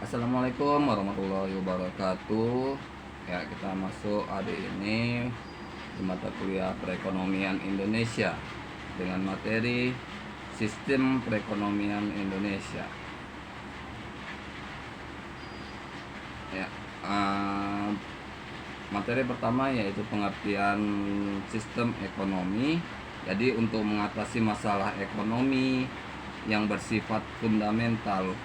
Assalamualaikum warahmatullahi wabarakatuh. Ya, kita masuk hari ini di mata kuliah Perekonomian Indonesia dengan materi Sistem Perekonomian Indonesia. Ya, materi pertama yaitu pengertian sistem ekonomi. Jadi untuk mengatasi masalah ekonomi yang bersifat fundamental,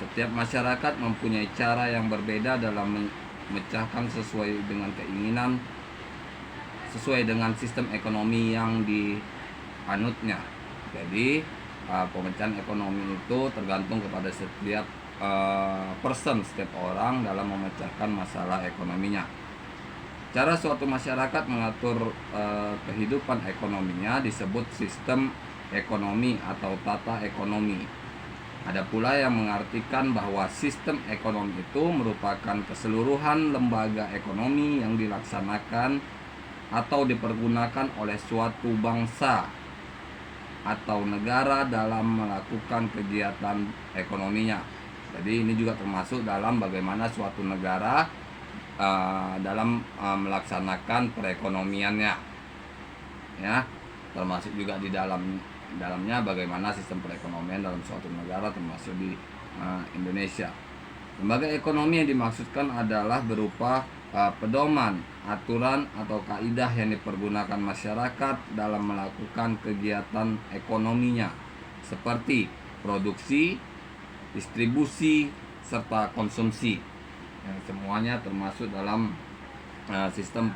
setiap masyarakat mempunyai cara yang berbeda dalam memecahkan sesuai dengan keinginan, sesuai dengan sistem ekonomi yang dianutnya. Jadi pemecahan ekonomi itu tergantung kepada setiap setiap orang dalam memecahkan masalah ekonominya. Cara suatu masyarakat mengatur kehidupan ekonominya disebut sistem ekonomi atau tata ekonomi. Ada pula yang mengartikan bahwa sistem ekonomi itu merupakan keseluruhan lembaga ekonomi yang dilaksanakan atau dipergunakan oleh suatu bangsa atau negara dalam melakukan kegiatan ekonominya. Jadi ini juga termasuk dalam bagaimana suatu negara dalam melaksanakan perekonomiannya, ya, termasuk juga di dalamnya bagaimana sistem perekonomian dalam suatu negara, termasuk di Indonesia. Lembaga ekonomi yang dimaksudkan adalah berupa pedoman, aturan atau kaidah yang dipergunakan masyarakat dalam melakukan kegiatan ekonominya, seperti produksi, distribusi, serta konsumsi. Yang semuanya termasuk dalam sistem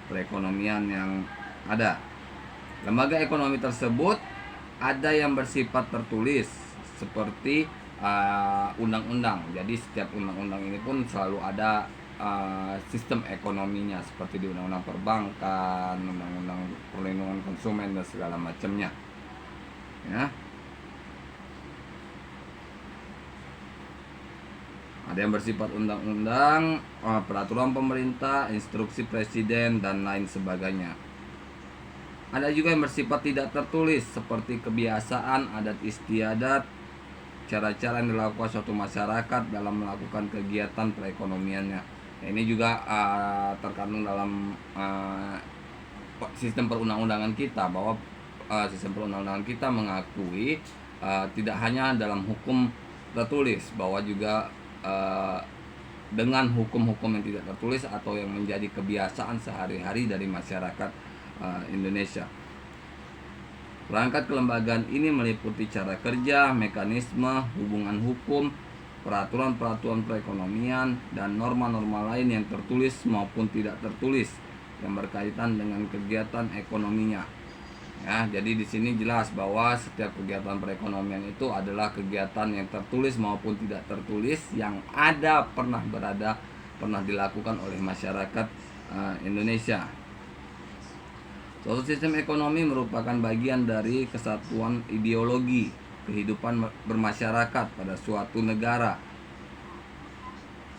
perekonomian yang ada. Lembaga ekonomi tersebut ada yang bersifat tertulis seperti undang-undang. Jadi setiap undang-undang ini pun selalu ada sistem ekonominya, seperti di undang-undang perbankan, undang-undang perlindungan konsumen dan segala macamnya. Ya. Ada yang bersifat undang-undang, peraturan pemerintah, instruksi presiden, dan lain sebagainya. Ada juga yang bersifat tidak tertulis, seperti kebiasaan, adat istiadat, cara-cara yang dilakukan suatu masyarakat dalam melakukan kegiatan perekonomiannya. Ini juga terkandung dalam sistem perundang-undangan kita, bahwa sistem perundang-undangan kita mengakui tidak hanya dalam hukum tertulis, bahwa juga dengan hukum-hukum yang tidak tertulis atau yang menjadi kebiasaan sehari-hari dari masyarakat Indonesia. Perangkat kelembagaan ini meliputi cara kerja, mekanisme, hubungan hukum, peraturan-peraturan perekonomian, dan norma-norma lain yang tertulis maupun tidak tertulis yang berkaitan dengan kegiatan ekonominya. Ya, jadi di sini jelas bahwa setiap kegiatan perekonomian itu adalah kegiatan yang tertulis maupun tidak tertulis yang pernah dilakukan oleh masyarakat Indonesia. Suatu sistem ekonomi merupakan bagian dari kesatuan ideologi kehidupan bermasyarakat pada suatu negara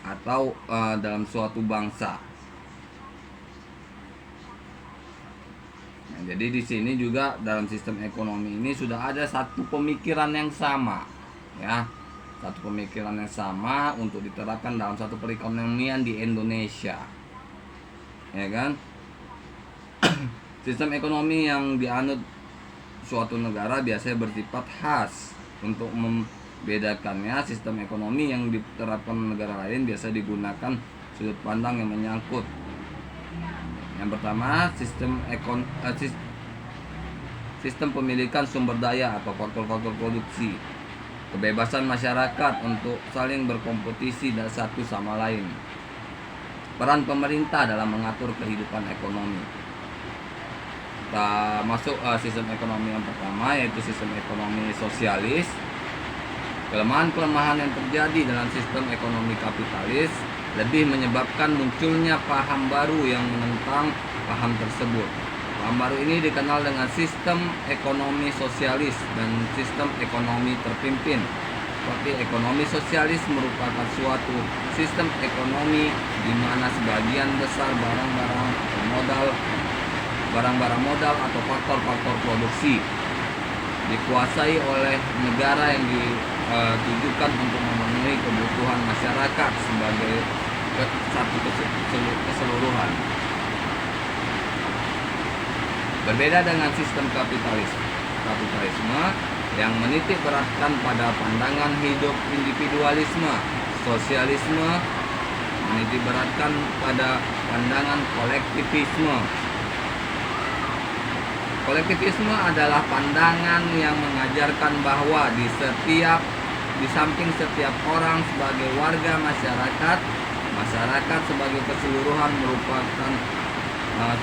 atau dalam suatu bangsa. Nah, jadi di sini juga dalam sistem ekonomi ini sudah ada satu pemikiran yang sama, ya, satu pemikiran yang sama untuk diterapkan dalam satu perekonomian di Indonesia, ya kan? Sistem ekonomi yang dianut suatu negara biasanya bersifat khas. Untuk membedakannya, sistem ekonomi yang diterapkan negara lain biasa digunakan sudut pandang yang menyangkut. Yang pertama, sistem pemilikan sumber daya atau faktor-faktor produksi. Kebebasan masyarakat untuk saling berkompetisi dan satu sama lain. Peran pemerintah dalam mengatur kehidupan ekonomi. Kita masuk sistem ekonomi yang pertama, yaitu sistem ekonomi sosialis. Kelemahan-kelemahan yang terjadi dalam sistem ekonomi kapitalis lebih menyebabkan munculnya paham baru yang menentang paham tersebut. Paham baru ini dikenal dengan sistem ekonomi sosialis dan sistem ekonomi terpimpin. Seperti ekonomi sosialis merupakan suatu sistem ekonomi di mana sebagian besar barang-barang modal atau faktor-faktor produksi dikuasai oleh negara yang ditujukan untuk memenuhi kebutuhan masyarakat sebagai satu keseluruhan. Berbeda dengan sistem kapitalisme yang menitik beratkan pada pandangan hidup individualisme, sosialisme menitik beratkan pada pandangan kolektivisme. Kolektivisme adalah pandangan yang mengajarkan bahwa di samping setiap orang sebagai warga masyarakat sebagai keseluruhan merupakan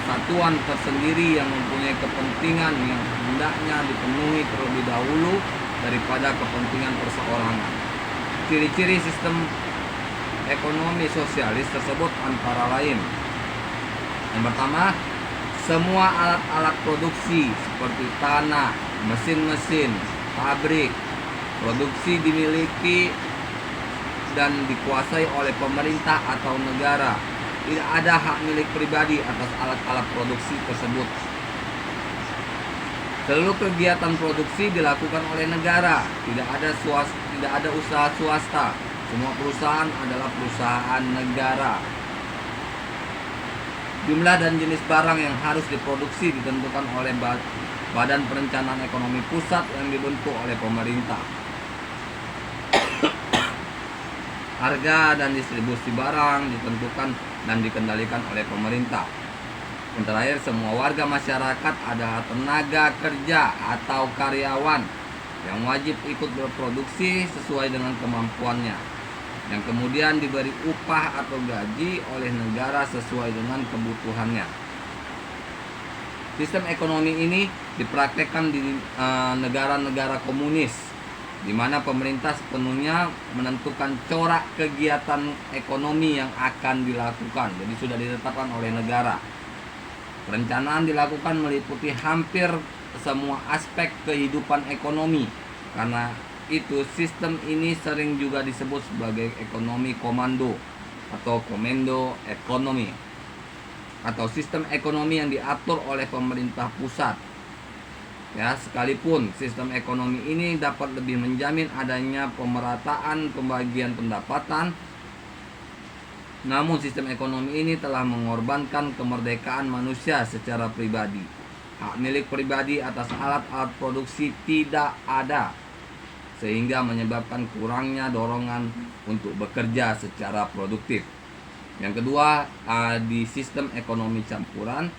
satuan tersendiri yang mempunyai kepentingan yang hendaknya dipenuhi terlebih dahulu daripada kepentingan perseorangan. Ciri-ciri sistem ekonomi sosialis tersebut antara lain: yang pertama, semua alat-alat produksi seperti tanah, mesin-mesin, pabrik, produksi dimiliki dan dikuasai oleh pemerintah atau negara. Tidak ada hak milik pribadi atas alat-alat produksi tersebut. Seluruh kegiatan produksi dilakukan oleh negara. Tidak ada usaha swasta. Semua perusahaan adalah perusahaan negara. Jumlah dan jenis barang yang harus diproduksi ditentukan oleh Badan Perencanaan Ekonomi Pusat yang dibentuk oleh pemerintah. Harga dan distribusi barang ditentukan dan dikendalikan oleh pemerintah. Yang terakhir, semua warga masyarakat adalah tenaga kerja atau karyawan yang wajib ikut berproduksi sesuai dengan kemampuannya, yang kemudian diberi upah atau gaji oleh negara sesuai dengan kebutuhannya. Sistem ekonomi ini dipraktekkan di negara-negara komunis, di mana pemerintah sepenuhnya menentukan corak kegiatan ekonomi yang akan dilakukan. Jadi sudah ditetapkan oleh negara. Perencanaan dilakukan meliputi hampir semua aspek kehidupan ekonomi. Karena itu sistem ini sering juga disebut sebagai ekonomi komando atau komando ekonomi, atau sistem ekonomi yang diatur oleh pemerintah pusat. Ya, sekalipun sistem ekonomi ini dapat lebih menjamin adanya pemerataan pembagian pendapatan, namun sistem ekonomi ini telah mengorbankan kemerdekaan manusia secara pribadi. Hak milik pribadi atas alat-alat produksi tidak ada, sehingga menyebabkan kurangnya dorongan untuk bekerja secara produktif. Yang kedua, di sistem ekonomi campuran,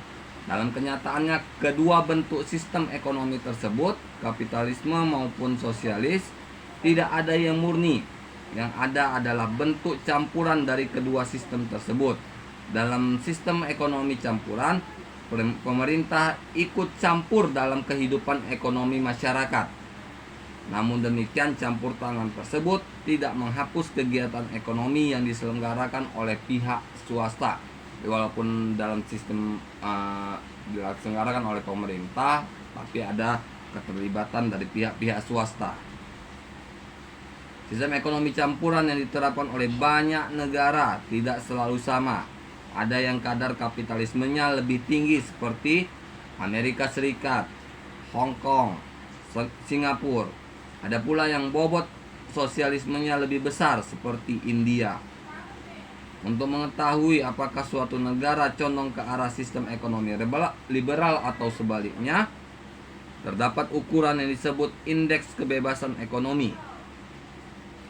dalam kenyataannya kedua bentuk sistem ekonomi tersebut, kapitalisme maupun sosialis, tidak ada yang murni. Yang ada adalah bentuk campuran dari kedua sistem tersebut. Dalam sistem ekonomi campuran, pemerintah ikut campur dalam kehidupan ekonomi masyarakat. Namun demikian, campur tangan tersebut tidak menghapus kegiatan ekonomi yang diselenggarakan oleh pihak swasta. Walaupun dalam sistem diselenggarakan oleh pemerintah, tapi ada keterlibatan dari pihak-pihak swasta. Sistem ekonomi campuran yang diterapkan oleh banyak negara tidak selalu sama. Ada yang kadar kapitalismenya lebih tinggi seperti Amerika Serikat, Hong Kong, Singapura. Ada pula yang bobot sosialismenya lebih besar seperti India. Untuk mengetahui apakah suatu negara condong ke arah sistem ekonomi liberal atau sebaliknya, terdapat ukuran yang disebut indeks kebebasan ekonomi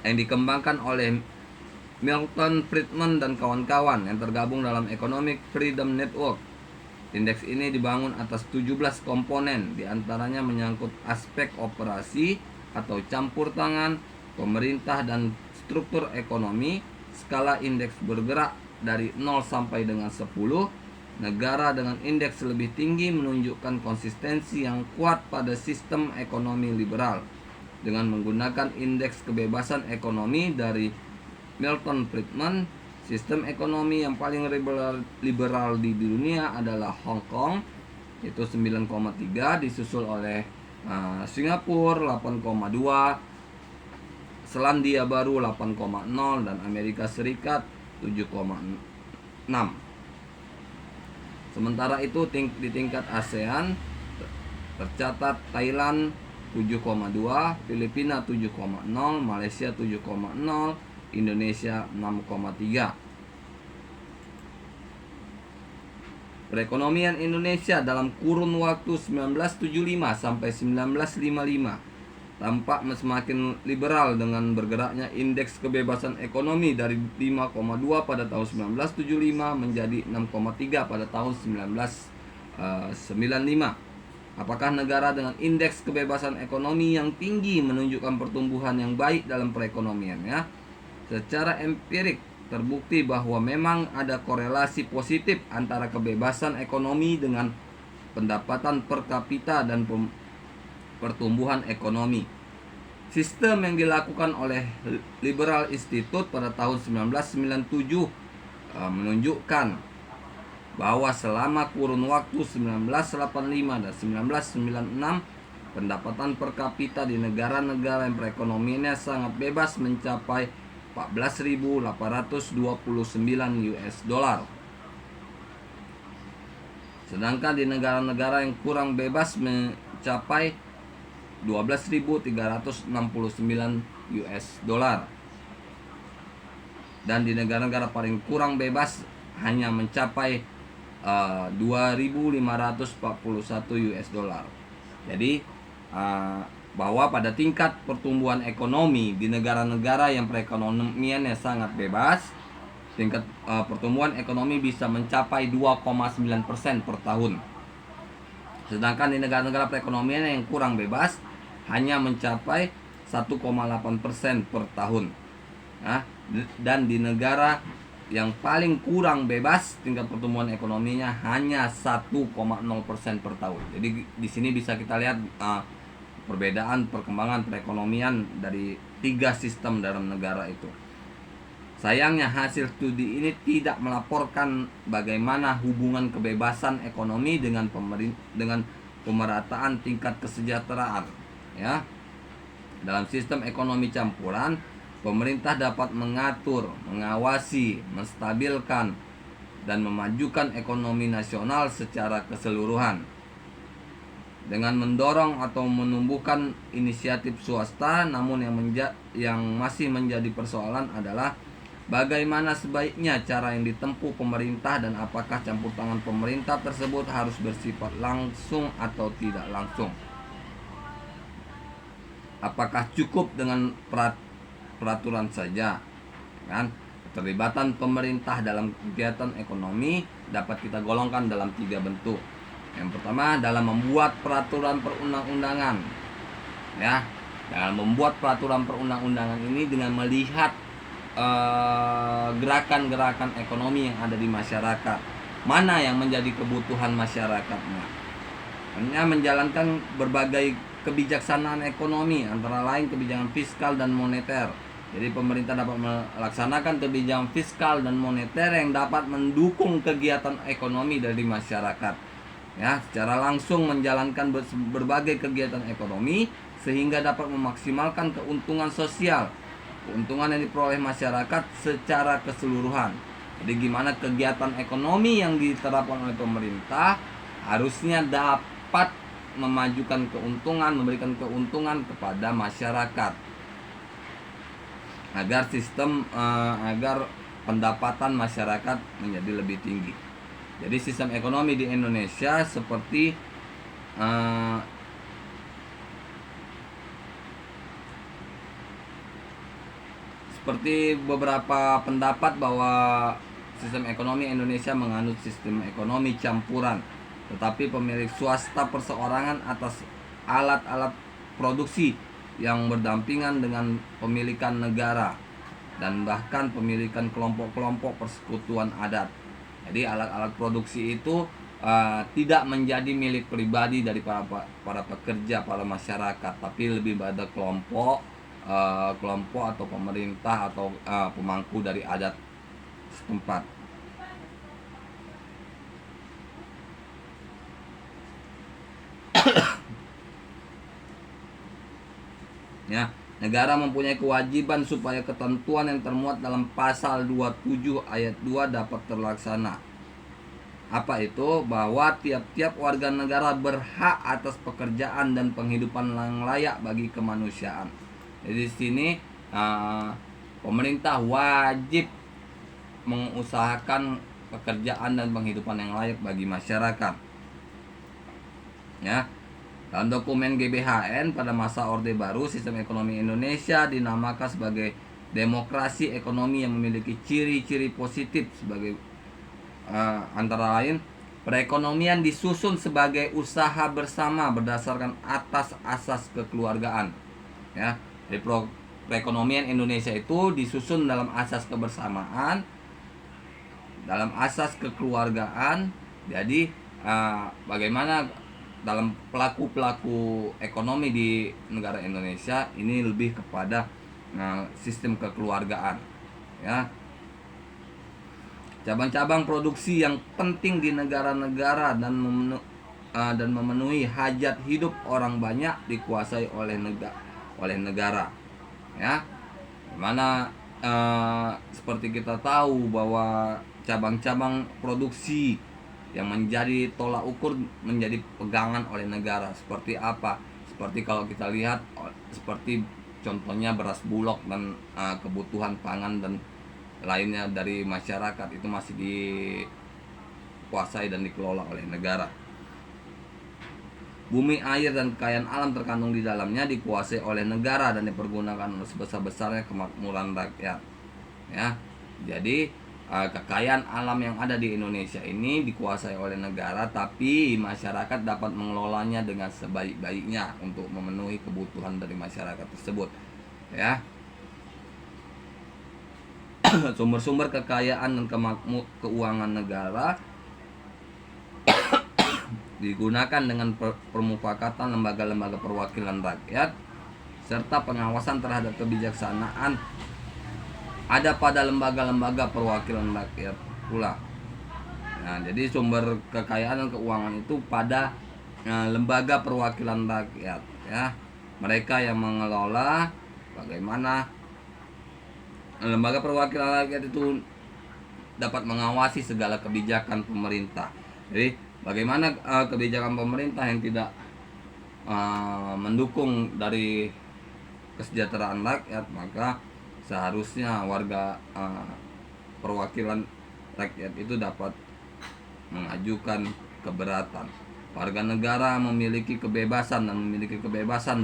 yang dikembangkan oleh Milton Friedman dan kawan-kawan yang tergabung dalam Economic Freedom Network. Indeks ini dibangun atas 17 komponen, diantaranya menyangkut aspek operasi atau campur tangan pemerintah dan struktur ekonomi. Skala indeks bergerak dari 0 sampai dengan 10. Negara dengan indeks lebih tinggi menunjukkan konsistensi yang kuat pada sistem ekonomi liberal. Dengan menggunakan indeks kebebasan ekonomi dari Milton Friedman, sistem ekonomi yang paling liberal di dunia adalah Hong Kong, yaitu 9,3, disusul oleh Singapura 8,2, Selandia Baru 8,0, dan Amerika Serikat 7,6. Sementara itu di tingkat ASEAN tercatat Thailand 7,2, Filipina 7,0, Malaysia 7,0, Indonesia 6,3. Perekonomian Indonesia dalam kurun waktu 1975 sampai 1955 tampak semakin liberal dengan bergeraknya indeks kebebasan ekonomi dari 5,2 pada tahun 1975 menjadi 6,3 pada tahun 1995. Apakah negara dengan indeks kebebasan ekonomi yang tinggi menunjukkan pertumbuhan yang baik dalam perekonomiannya? Secara empirik terbukti bahwa memang ada korelasi positif antara kebebasan ekonomi dengan pendapatan per kapita dan pertumbuhan ekonomi. Sistem yang dilakukan oleh Liberal Institute pada tahun 1997 menunjukkan bahwa selama kurun waktu 1985 dan 1996 pendapatan per kapita di negara-negara yang perekonomiannya sangat bebas mencapai 14.829 US dollar. Sedangkan di negara-negara yang kurang bebas mencapai 12.369 US dollar. Dan di negara-negara paling kurang bebas hanya mencapai 2.541 US dollar. Jadi bahwa pada tingkat pertumbuhan ekonomi di negara-negara yang perekonomiannya sangat bebas, tingkat pertumbuhan ekonomi bisa mencapai 2,9% per tahun. Sedangkan di negara-negara perekonomian yang kurang bebas hanya mencapai 1,8% per tahun. Nah, dan di negara yang paling kurang bebas tingkat pertumbuhan ekonominya hanya 1,0% per tahun. Jadi di sini bisa kita lihat perbedaan perkembangan perekonomian dari 3 sistem dalam negara itu. Sayangnya hasil studi ini tidak melaporkan bagaimana hubungan kebebasan ekonomi dengan pemerataan tingkat kesejahteraan. Ya, dalam sistem ekonomi campuran, pemerintah dapat mengatur, mengawasi, menstabilkan, dan memajukan ekonomi nasional secara keseluruhan. Dengan mendorong atau menumbuhkan inisiatif swasta, namun yang masih menjadi persoalan adalah bagaimana sebaiknya cara yang ditempuh pemerintah dan apakah campur tangan pemerintah tersebut harus bersifat langsung atau tidak langsung. Apakah cukup dengan peraturan saja, kan? Keterlibatan pemerintah dalam kegiatan ekonomi dapat kita golongkan dalam 3 bentuk. Yang pertama, dalam membuat peraturan perundang-undangan. Ya, dalam membuat peraturan perundang-undangan ini dengan melihat gerakan-gerakan ekonomi yang ada di masyarakat, mana yang menjadi kebutuhan masyarakatnya. Hanya menjalankan berbagai kebijaksanaan ekonomi, antara lain kebijakan fiskal dan moneter. Jadi pemerintah dapat melaksanakan kebijakan fiskal dan moneter yang dapat mendukung kegiatan ekonomi dari masyarakat. Ya, secara langsung menjalankan berbagai kegiatan ekonomi sehingga dapat memaksimalkan keuntungan sosial, keuntungan yang diperoleh masyarakat secara keseluruhan. Jadi gimana kegiatan ekonomi yang diterapkan oleh pemerintah harusnya dapat memajukan keuntungan, memberikan keuntungan kepada masyarakat agar agar pendapatan masyarakat menjadi lebih tinggi. Jadi sistem ekonomi di Indonesia seperti beberapa pendapat bahwa sistem ekonomi Indonesia menganut sistem ekonomi campuran, tetapi pemilik swasta perseorangan atas alat-alat produksi yang berdampingan dengan pemilikan negara dan bahkan pemilikan kelompok-kelompok persekutuan adat. Jadi alat-alat produksi itu tidak menjadi milik pribadi dari para pekerja, para masyarakat, tapi lebih pada kelompok atau pemerintah atau pemangku dari adat setempat. Ya, negara mempunyai kewajiban supaya ketentuan yang termuat dalam pasal 27 ayat 2 dapat terlaksana. Apa itu? Bahwa tiap-tiap warga negara berhak atas pekerjaan dan penghidupan yang layak bagi kemanusiaan. Jadi di sini Pemerintah wajib mengusahakan pekerjaan dan penghidupan yang layak bagi masyarakat. Ya, dalam dokumen GBHN pada masa Orde Baru, sistem ekonomi Indonesia dinamakan sebagai demokrasi ekonomi yang memiliki ciri-ciri positif sebagai antara lain perekonomian disusun sebagai usaha bersama berdasarkan atas asas kekeluargaan. Ya, jadi perekonomian Indonesia itu disusun dalam asas kebersamaan, dalam asas kekeluargaan. Jadi bagaimana dalam pelaku-pelaku ekonomi di negara Indonesia ini lebih kepada sistem kekeluargaan. Ya, cabang-cabang produksi yang penting di negara-negara dan memenuhi hajat hidup orang banyak dikuasai oleh negara. Ya, mana seperti kita tahu bahwa cabang-cabang produksi yang menjadi tolak ukur menjadi pegangan oleh negara. Seperti apa? Seperti kalau kita lihat seperti contohnya beras bulog dan kebutuhan pangan dan lainnya dari masyarakat itu masih dikuasai dan dikelola oleh negara. Bumi, air, dan kekayaan alam terkandung di dalamnya dikuasai oleh negara dan dipergunakan sebesar-besarnya kemakmuran rakyat. Ya, jadi kekayaan alam yang ada di Indonesia ini dikuasai oleh negara, tapi masyarakat dapat mengelolanya dengan sebaik-baiknya untuk memenuhi kebutuhan dari masyarakat tersebut. Ya, sumber-sumber kekayaan dan keuangan negara digunakan dengan permufakatan lembaga-lembaga perwakilan rakyat serta pengawasan terhadap kebijaksanaan ada pada lembaga-lembaga perwakilan rakyat pula. Nah, jadi sumber kekayaan dan keuangan itu pada lembaga perwakilan rakyat, ya. Mereka yang mengelola bagaimana lembaga perwakilan rakyat itu dapat mengawasi segala kebijakan pemerintah. Jadi bagaimana kebijakan pemerintah yang tidak mendukung dari kesejahteraan rakyat, maka seharusnya warga perwakilan rakyat itu dapat mengajukan keberatan. Warga negara memiliki kebebasan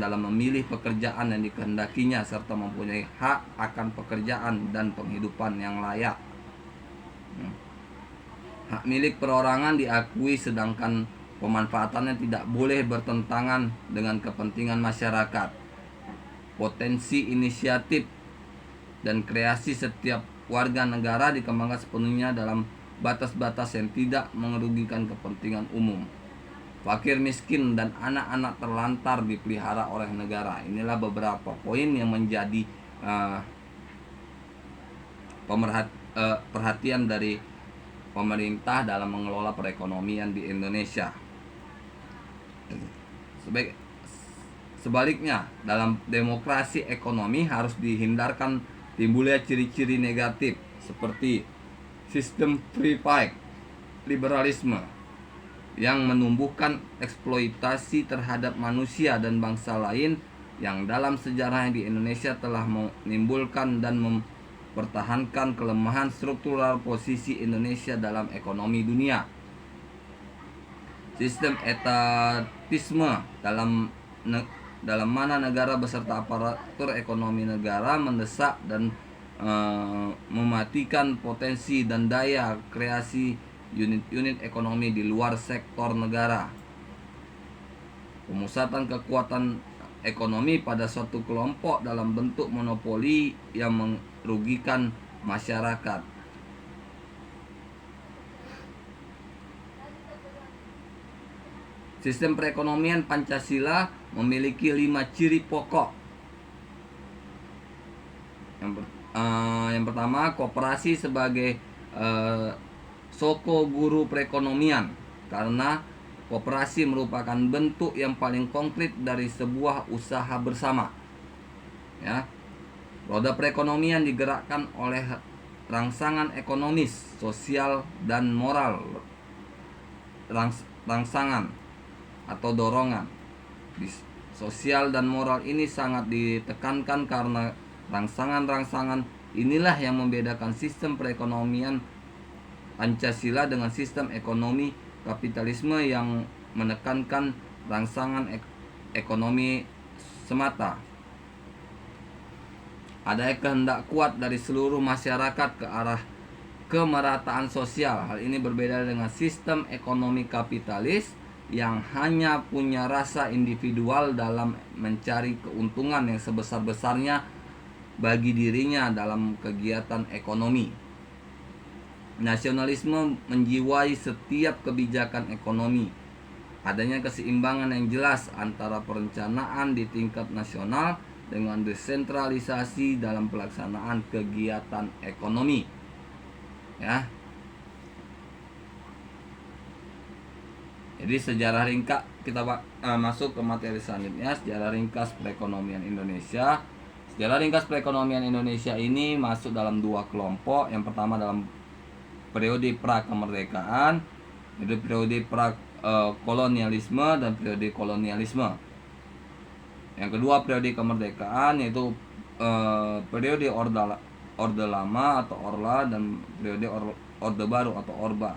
dalam memilih pekerjaan yang dikehendakinya serta mempunyai hak akan pekerjaan dan penghidupan yang layak. Hak milik perorangan diakui sedangkan pemanfaatannya tidak boleh bertentangan dengan kepentingan masyarakat. Potensi inisiatif dan kreasi setiap warga negara dikembangkan sepenuhnya dalam batas-batas yang tidak merugikan kepentingan umum. Fakir miskin dan anak-anak terlantar dipelihara oleh negara. Inilah beberapa poin yang menjadi perhatian dari pemerintah dalam mengelola perekonomian di Indonesia. Sebaliknya, dalam demokrasi ekonomi harus dihindarkan timbulnya ciri-ciri negatif seperti sistem free fight, liberalisme yang menumbuhkan eksploitasi terhadap manusia dan bangsa lain yang dalam sejarahnya di Indonesia telah menimbulkan dan mempertahankan kelemahan struktural posisi Indonesia dalam ekonomi dunia. Sistem etatisme dalam mana negara beserta aparatur ekonomi negara mendesak dan mematikan potensi dan daya kreasi unit-unit ekonomi di luar sektor negara. Pemusatan kekuatan ekonomi pada suatu kelompok dalam bentuk monopoli yang merugikan masyarakat. Sistem perekonomian Pancasila memiliki 5 ciri pokok. Yang pertama, koperasi sebagai soko guru perekonomian, karena koperasi merupakan bentuk yang paling konkret dari sebuah usaha bersama. Ya, roda perekonomian digerakkan oleh rangsangan ekonomis, sosial, dan moral. Rangsangan atau dorongan sosial dan moral ini sangat ditekankan karena rangsangan-rangsangan Inilah yang membedakan sistem perekonomian Pancasila dengan sistem ekonomi kapitalisme yang menekankan rangsangan ekonomi semata. Ada kehendak kuat dari seluruh masyarakat ke arah kemerataan sosial. Hal ini berbeda dengan sistem ekonomi kapitalis yang hanya punya rasa individual dalam mencari keuntungan yang sebesar-besarnya bagi dirinya dalam kegiatan ekonomi. Nasionalisme menjiwai setiap kebijakan ekonomi. Adanya keseimbangan yang jelas antara perencanaan di tingkat nasional dengan desentralisasi dalam pelaksanaan kegiatan ekonomi. Ya. Jadi sejarah ringkas, kita masuk ke materi selanjutnya, sejarah ringkas perekonomian Indonesia. Sejarah ringkas perekonomian Indonesia ini masuk dalam dua kelompok. Yang pertama dalam periode pra-kemerdekaan, itu periode kolonialisme dan periode kolonialisme. Yang kedua periode kemerdekaan, yaitu periode Orde Lama atau Orla dan periode Orde Baru atau Orba,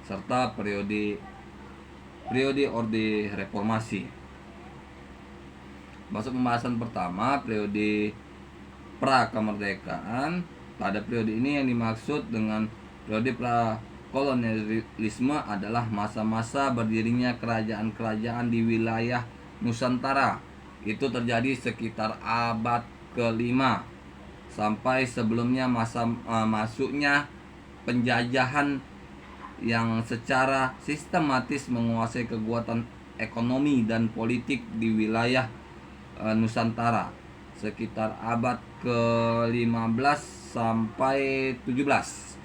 serta periode Orde Reformasi. Masuk pembahasan pertama, periode pra-kemerdekaan. Pada periode ini yang dimaksud dengan periode pra-kolonialisme adalah masa-masa berdirinya kerajaan-kerajaan di wilayah Nusantara. Itu terjadi sekitar abad ke-5 sampai sebelumnya masa masuknya penjajahan yang secara sistematis menguasai kekuatan ekonomi dan politik di wilayah Nusantara sekitar abad ke-15 sampai 17.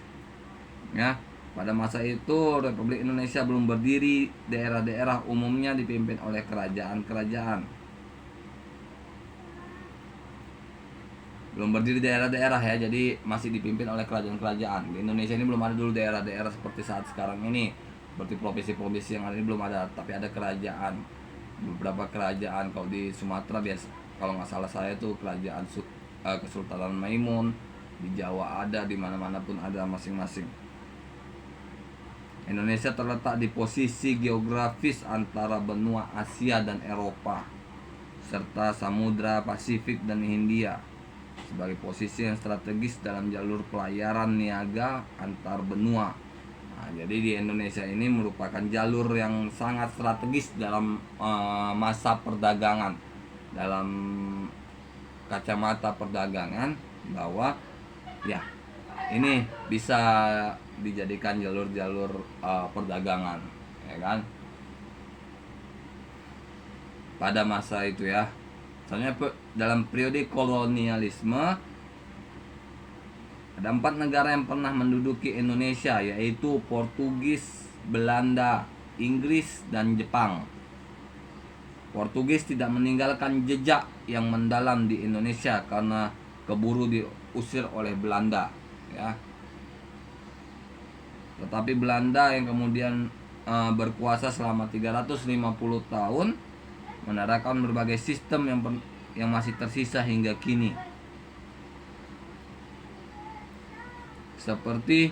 Ya, pada masa itu Republik Indonesia belum berdiri, daerah-daerah umumnya dipimpin oleh kerajaan-kerajaan. Belum berdiri daerah-daerah ya, jadi masih dipimpin oleh kerajaan-kerajaan. Di Indonesia ini belum ada dulu daerah-daerah seperti saat sekarang ini, seperti provinsi-provinsi yang ada ini belum ada, tapi ada kerajaan. Beberapa kerajaan, kalau di Sumatera biasa, kalau nggak salah saya itu kerajaan Kesultanan Maimun, di Jawa ada, di mana-mana pun ada masing-masing. Indonesia terletak di posisi geografis antara benua Asia dan Eropa, serta Samudra Pasifik dan Hindia, sebagai posisi yang strategis dalam jalur pelayaran niaga antar benua. Nah, jadi di Indonesia ini merupakan jalur yang sangat strategis dalam masa perdagangan, dalam kacamata perdagangan, bahwa ya ini bisa dijadikan jalur-jalur perdagangan, ya kan, pada masa itu ya. Soalnya dalam periode kolonialisme ada 4 negara yang pernah menduduki Indonesia, yaitu Portugis, Belanda, Inggris, dan Jepang. Portugis tidak meninggalkan jejak yang mendalam di Indonesia karena keburu diusir oleh Belanda, ya. Tetapi Belanda yang kemudian berkuasa selama 350 tahun menerapkan berbagai sistem yang masih tersisa hingga kini, seperti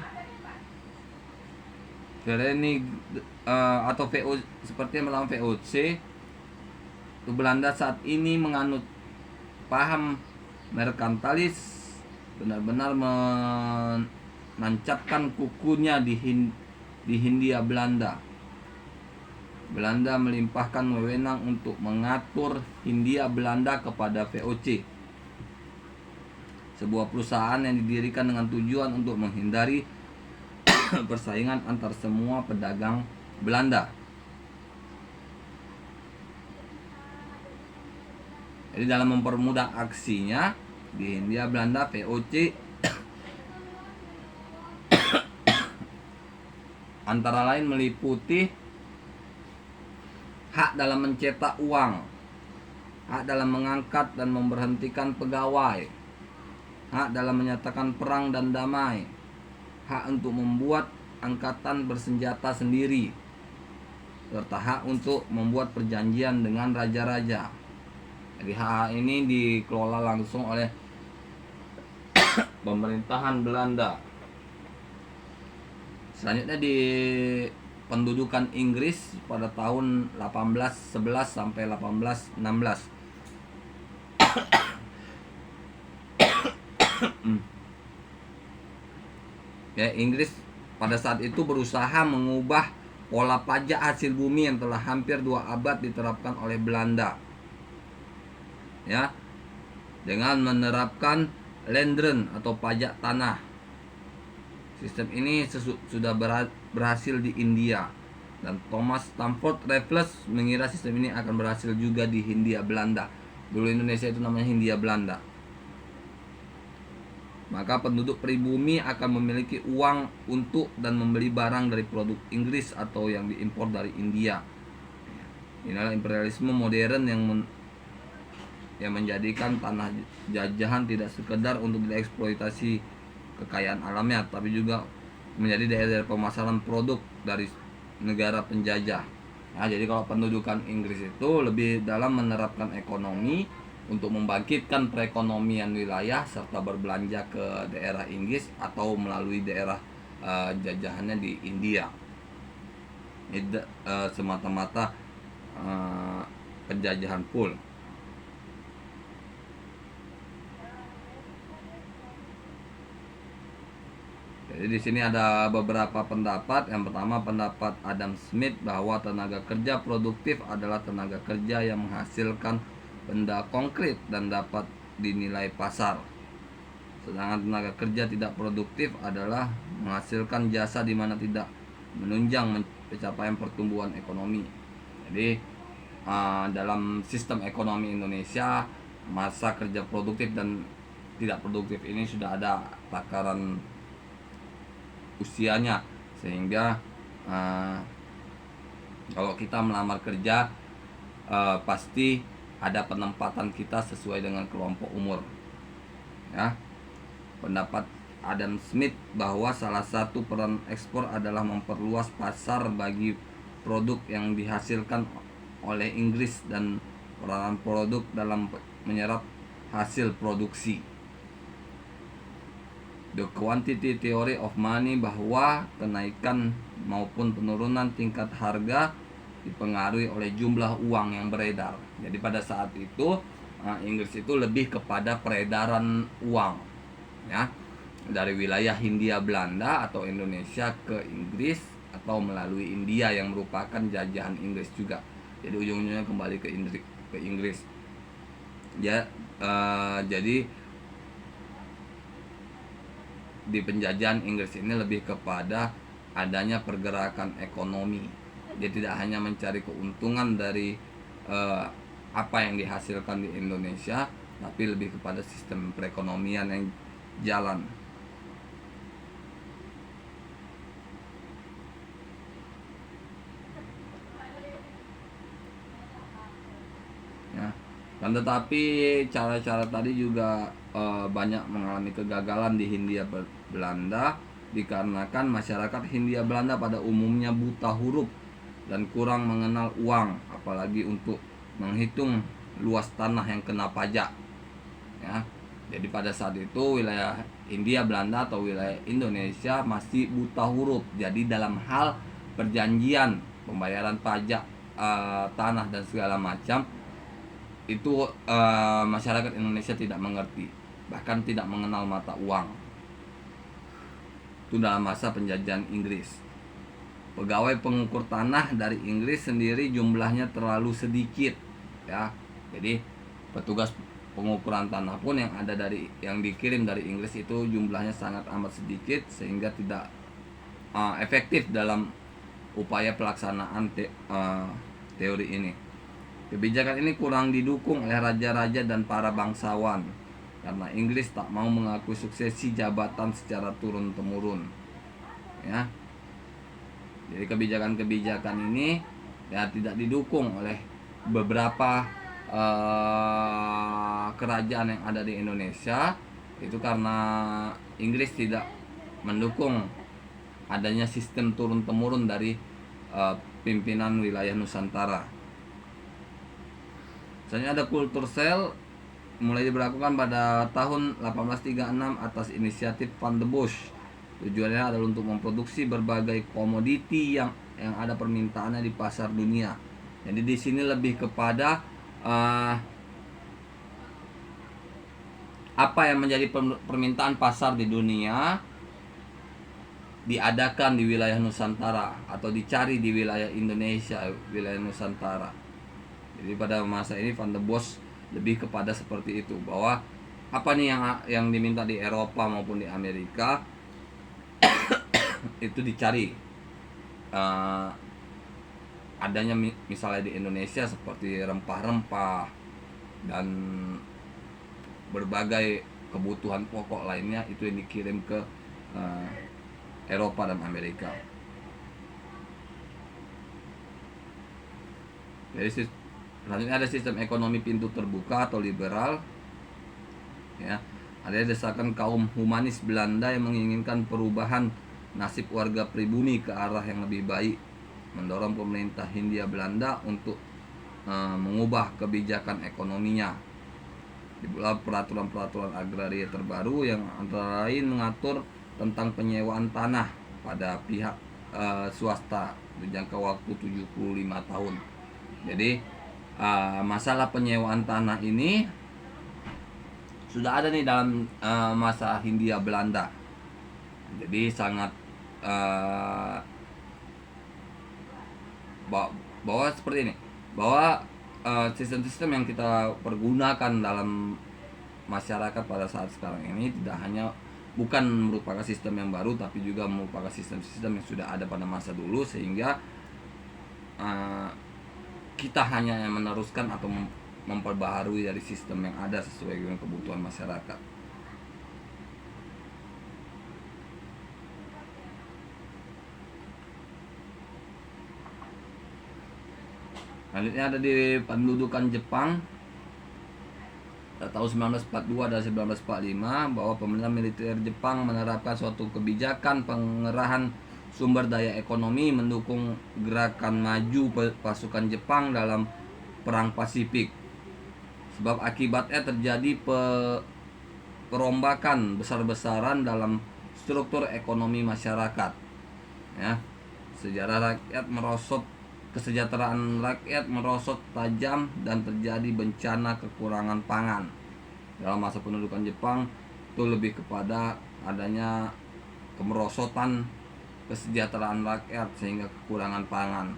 atau VOC, seperti yang melawan VOC. Belanda saat ini menganut paham merkantilis, benar-benar menancapkan kukunya di Hindia Belanda. Belanda melimpahkan wewenang untuk mengatur Hindia Belanda kepada VOC, sebuah perusahaan yang didirikan dengan tujuan untuk menghindari persaingan antar semua pedagang Belanda. Jadi dalam mempermudah aksinya di Hindia Belanda, VOC antara lain meliputi hak dalam mencetak uang, hak dalam mengangkat dan memberhentikan pegawai, hak dalam menyatakan perang dan damai, hak untuk membuat angkatan bersenjata sendiri, serta hak untuk membuat perjanjian dengan raja-raja. Jadi hak ini dikelola langsung oleh pemerintahan Belanda. Selanjutnya di pendudukan Inggris pada tahun 1811 sampai 1816. Ya, Inggris pada saat itu berusaha mengubah pola pajak hasil bumi yang telah hampir 2 abad diterapkan oleh Belanda. Ya, dengan menerapkan landren atau pajak tanah. Sistem ini sudah berhasil di India, dan Thomas Stamford Raffles mengira sistem ini akan berhasil juga di Hindia Belanda. Dulu Indonesia itu namanya Hindia Belanda. Maka penduduk pribumi akan memiliki uang untuk dan membeli barang dari produk Inggris atau yang diimpor dari India. Inilah imperialisme modern yang menjadikan tanah jajahan tidak sekedar untuk dieksploitasi kekayaan alamnya, tapi juga menjadi daerah pemasaran produk dari negara penjajah. Nah, jadi kalau pendudukan Inggris itu lebih dalam menerapkan ekonomi untuk membangkitkan perekonomian wilayah serta berbelanja ke daerah Inggris atau melalui daerah jajahannya di India. Ini semata-mata penjajahan full. Jadi di sini ada beberapa pendapat. Yang pertama pendapat Adam Smith bahwa tenaga kerja produktif adalah tenaga kerja yang menghasilkan benda konkret dan dapat dinilai pasar. Sedangkan tenaga kerja tidak produktif adalah menghasilkan jasa di mana tidak menunjang pencapaian pertumbuhan ekonomi. Jadi dalam sistem ekonomi Indonesia, masa kerja produktif dan tidak produktif ini sudah ada takaran usianya, sehingga kalau kita melamar kerja pasti ada penempatan kita sesuai dengan kelompok umur. Ya, pendapat Adam Smith bahwa salah satu peran ekspor adalah memperluas pasar bagi produk yang dihasilkan oleh Inggris dan peranan produk dalam menyerap hasil produksi. The Quantity Theory of Money bahwa kenaikan maupun penurunan tingkat harga dipengaruhi oleh jumlah uang yang beredar. Jadi pada saat itu Inggris itu lebih kepada peredaran uang, ya, dari wilayah Hindia Belanda atau Indonesia ke Inggris atau melalui India yang merupakan jajahan Inggris juga. Jadi ujung-ujungnya kembali ke Inggris. Ya, jadi di penjajahan Inggris ini lebih kepada adanya pergerakan ekonomi. Dia tidak hanya mencari keuntungan dari apa yang dihasilkan di Indonesia, tapi lebih kepada sistem perekonomian yang jalan. Ya. Dan tetapi cara-cara tadi juga banyak mengalami kegagalan di Hindia Belanda dikarenakan masyarakat Hindia Belanda pada umumnya buta huruf dan kurang mengenal uang, apalagi untuk menghitung luas tanah yang kena pajak. Ya, jadi pada saat itu wilayah Hindia Belanda atau wilayah Indonesia masih buta huruf. Jadi dalam hal perjanjian pembayaran pajak tanah dan segala macam itu masyarakat Indonesia tidak mengerti, bahkan tidak mengenal mata uang. Itu dalam masa penjajahan Inggris. Pegawai pengukur tanah dari Inggris sendiri jumlahnya terlalu sedikit, ya. Jadi petugas pengukuran tanah pun yang dikirim dari Inggris itu jumlahnya sangat amat sedikit, sehingga tidak efektif dalam upaya pelaksanaan teori ini. Kebijakan ini kurang didukung oleh raja-raja dan para bangsawan karena Inggris tak mau mengakui suksesi jabatan secara turun-temurun. Ya. Jadi kebijakan-kebijakan ini ya tidak didukung oleh beberapa kerajaan yang ada di Indonesia. Itu karena Inggris tidak mendukung adanya sistem turun-temurun dari pimpinan wilayah Nusantara. Misalnya ada kultur sel mulai diberlakukan pada tahun 1836 atas inisiatif Van der Bosch. Tujuannya adalah untuk memproduksi berbagai komoditi yang ada permintaannya di pasar dunia. Jadi di sini lebih kepada apa yang menjadi permintaan pasar di dunia diadakan di wilayah Nusantara atau dicari di wilayah Indonesia, wilayah Nusantara. Jadi pada masa ini Van der Bosch lebih kepada seperti itu, bahwa apa nih yang diminta di Eropa maupun di Amerika itu dicari adanya misalnya di Indonesia seperti rempah-rempah dan berbagai kebutuhan pokok lainnya, itu yang dikirim ke Eropa dan Amerika. Jadi selanjutnya ada sistem ekonomi pintu terbuka atau liberal, ya. Ada desakan kaum humanis Belanda yang menginginkan perubahan nasib warga pribumi ke arah yang lebih baik, mendorong pemerintah Hindia Belanda untuk mengubah kebijakan ekonominya. Dibuat peraturan-peraturan agraria terbaru yang antara lain mengatur tentang penyewaan tanah pada pihak swasta berjangka waktu 75 tahun. Jadi masalah penyewaan tanah ini sudah ada nih dalam masa Hindia Belanda. Jadi sangat bahwa seperti ini, bahwa sistem-sistem yang kita pergunakan dalam masyarakat pada saat sekarang ini bukan merupakan sistem yang baru, tapi juga merupakan sistem-sistem yang sudah ada pada masa dulu, sehingga kita hanya meneruskan atau memperbaharui dari sistem yang ada sesuai dengan kebutuhan masyarakat. Selanjutnya ada di pendudukan Jepang tahun 1942 dan 1945, bahwa pemerintah militer Jepang menerapkan suatu kebijakan pengerahan sumber daya ekonomi mendukung gerakan maju pasukan Jepang dalam Perang Pasifik. Sebab akibatnya terjadi perombakan besar-besaran dalam struktur ekonomi masyarakat. Ya, kesejahteraan rakyat merosot tajam dan terjadi bencana kekurangan pangan. Dalam masa pendudukan Jepang itu lebih kepada adanya kemerosotan kesejahteraan rakyat sehingga kekurangan pangan.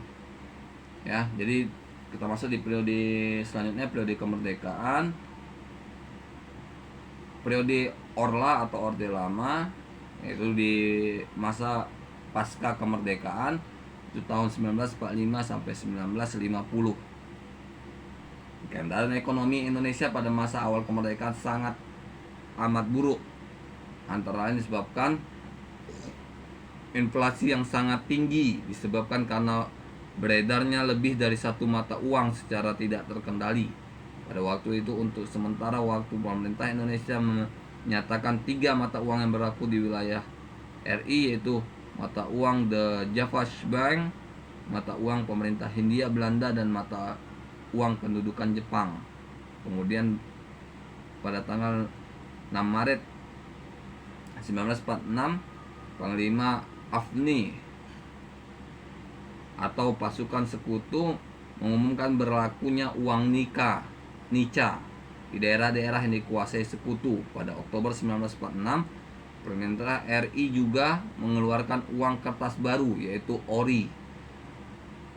Ya, jadi kita masuk di periode selanjutnya, periode kemerdekaan. Periode Orla atau Orde Lama, yaitu di masa pasca kemerdekaan, itu tahun 1945 sampai 1950. Keadaan ekonomi Indonesia pada masa awal kemerdekaan sangat amat buruk, antara lain disebabkan inflasi yang sangat tinggi disebabkan karena beredarnya lebih dari satu mata uang secara tidak terkendali. Pada waktu itu, untuk sementara waktu, pemerintah Indonesia menyatakan 3 mata uang yang berlaku di wilayah RI, yaitu mata uang The Javash Bank, mata uang pemerintah Hindia Belanda, dan mata uang pendudukan Jepang. Kemudian pada tanggal 6 Maret 1946, Panglima Afni atau pasukan sekutu mengumumkan berlakunya uang nica di daerah-daerah yang dikuasai sekutu. Pada Oktober 1946, pemerintah RI juga mengeluarkan uang kertas baru, yaitu Ori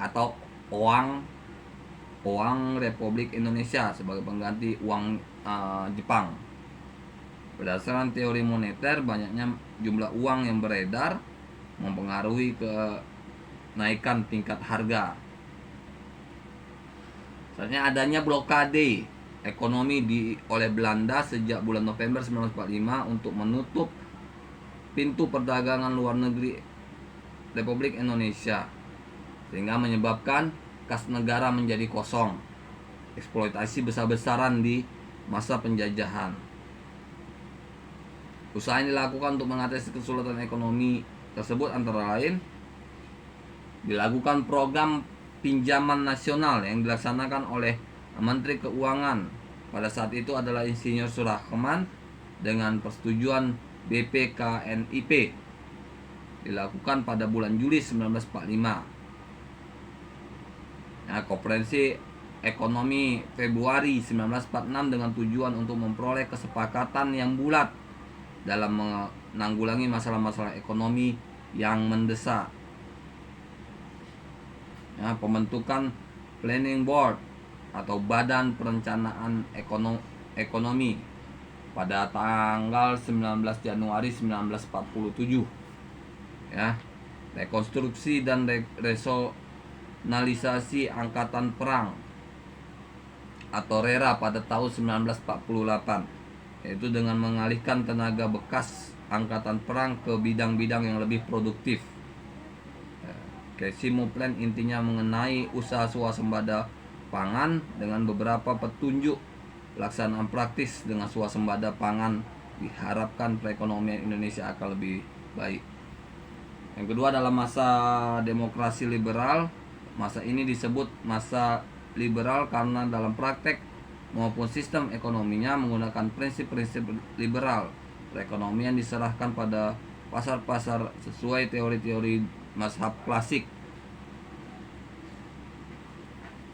atau uang Republik Indonesia sebagai pengganti uang Jepang. Berdasarkan teori moneter, banyaknya jumlah uang yang beredar mempengaruhi kenaikan tingkat harga. Selanjutnya adanya blokade ekonomi oleh Belanda sejak bulan November 1945 untuk menutup pintu perdagangan luar negeri Republik Indonesia, sehingga menyebabkan kas negara menjadi kosong. Eksploitasi besar-besaran di masa penjajahan. Usaha yang dilakukan untuk mengatasi kesulitan ekonomi tersebut antara lain dilakukan program pinjaman nasional yang dilaksanakan oleh Menteri Keuangan pada saat itu adalah Insinyur Surahman dengan persetujuan BPKNIP dilakukan pada bulan Juli 1945. Nah, Konferensi Ekonomi Februari 1946 dengan tujuan untuk memperoleh kesepakatan yang bulat dalam menanggulangi masalah-masalah ekonomi yang mendesak. Nah, pembentukan Planning Board atau Badan Perencanaan Ekonomi pada tanggal 19 Januari 1947. Ya, rekonstruksi dan rasionalisasi angkatan perang atau RERA pada tahun 1948, yaitu dengan mengalihkan tenaga bekas angkatan perang ke bidang-bidang yang lebih produktif. Kesimo Plan intinya mengenai usaha swasembada pangan dengan beberapa petunjuk pelaksanaan praktis dengan swasembada pangan diharapkan perekonomian Indonesia akan lebih baik. Yang kedua adalah masa demokrasi liberal. Masa ini disebut masa liberal karena dalam praktek maupun sistem ekonominya menggunakan prinsip-prinsip liberal. Perekonomian diserahkan pada pasar-pasar sesuai teori-teori mazhab klasik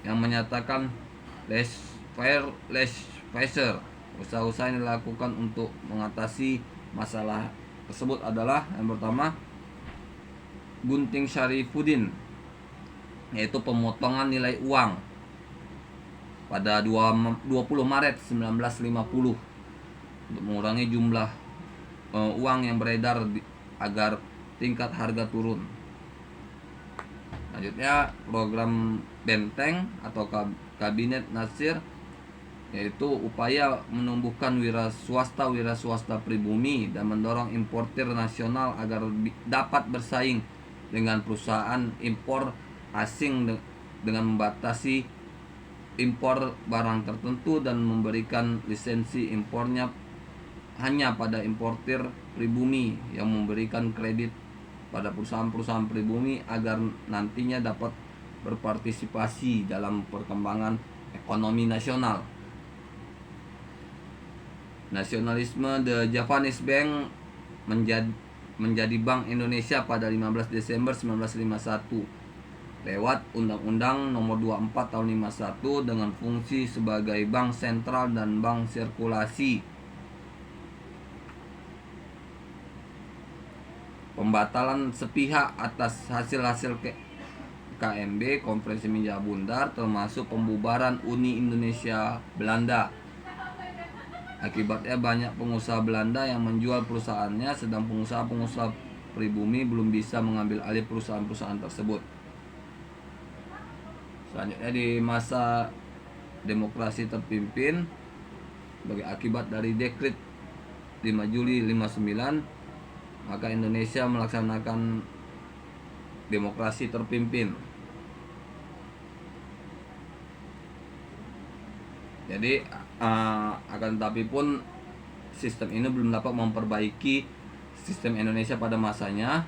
yang menyatakan laissez-faire. Usaha-usaha yang dilakukan untuk mengatasi masalah tersebut adalah yang pertama Gunting Syarifuddin, yaitu pemotongan nilai uang pada 20 Maret 1950 untuk mengurangi jumlah uang yang beredar agar tingkat harga turun. Selanjutnya program Benteng atau Kabinet Nasir, yaitu upaya menumbuhkan wira swasta pribumi dan mendorong importir nasional agar dapat bersaing dengan perusahaan impor asing dengan membatasi impor barang tertentu dan memberikan lisensi impornya hanya pada importir pribumi yang memberikan kredit pada perusahaan-perusahaan pribumi agar nantinya dapat berpartisipasi dalam perkembangan ekonomi nasional. Nasionalisme The Japanese Bank menjadi Bank Indonesia pada 15 Desember 1951 lewat Undang-Undang Nomor 24 Tahun 51 dengan fungsi sebagai bank sentral dan bank sirkulasi. Pembatalan sepihak atas hasil-hasil KMB Konferensi Meja Bundar, termasuk pembubaran Uni Indonesia Belanda. Akibatnya banyak pengusaha Belanda yang menjual perusahaannya, sedang pengusaha-pengusaha pribumi belum bisa mengambil alih perusahaan-perusahaan tersebut. Selanjutnya di masa demokrasi terpimpin, sebagai akibat dari Dekret 5 Juli 59, maka Indonesia melaksanakan demokrasi terpimpin. Jadi akan tetapi pun sistem ini belum dapat memperbaiki sistem Indonesia pada masanya.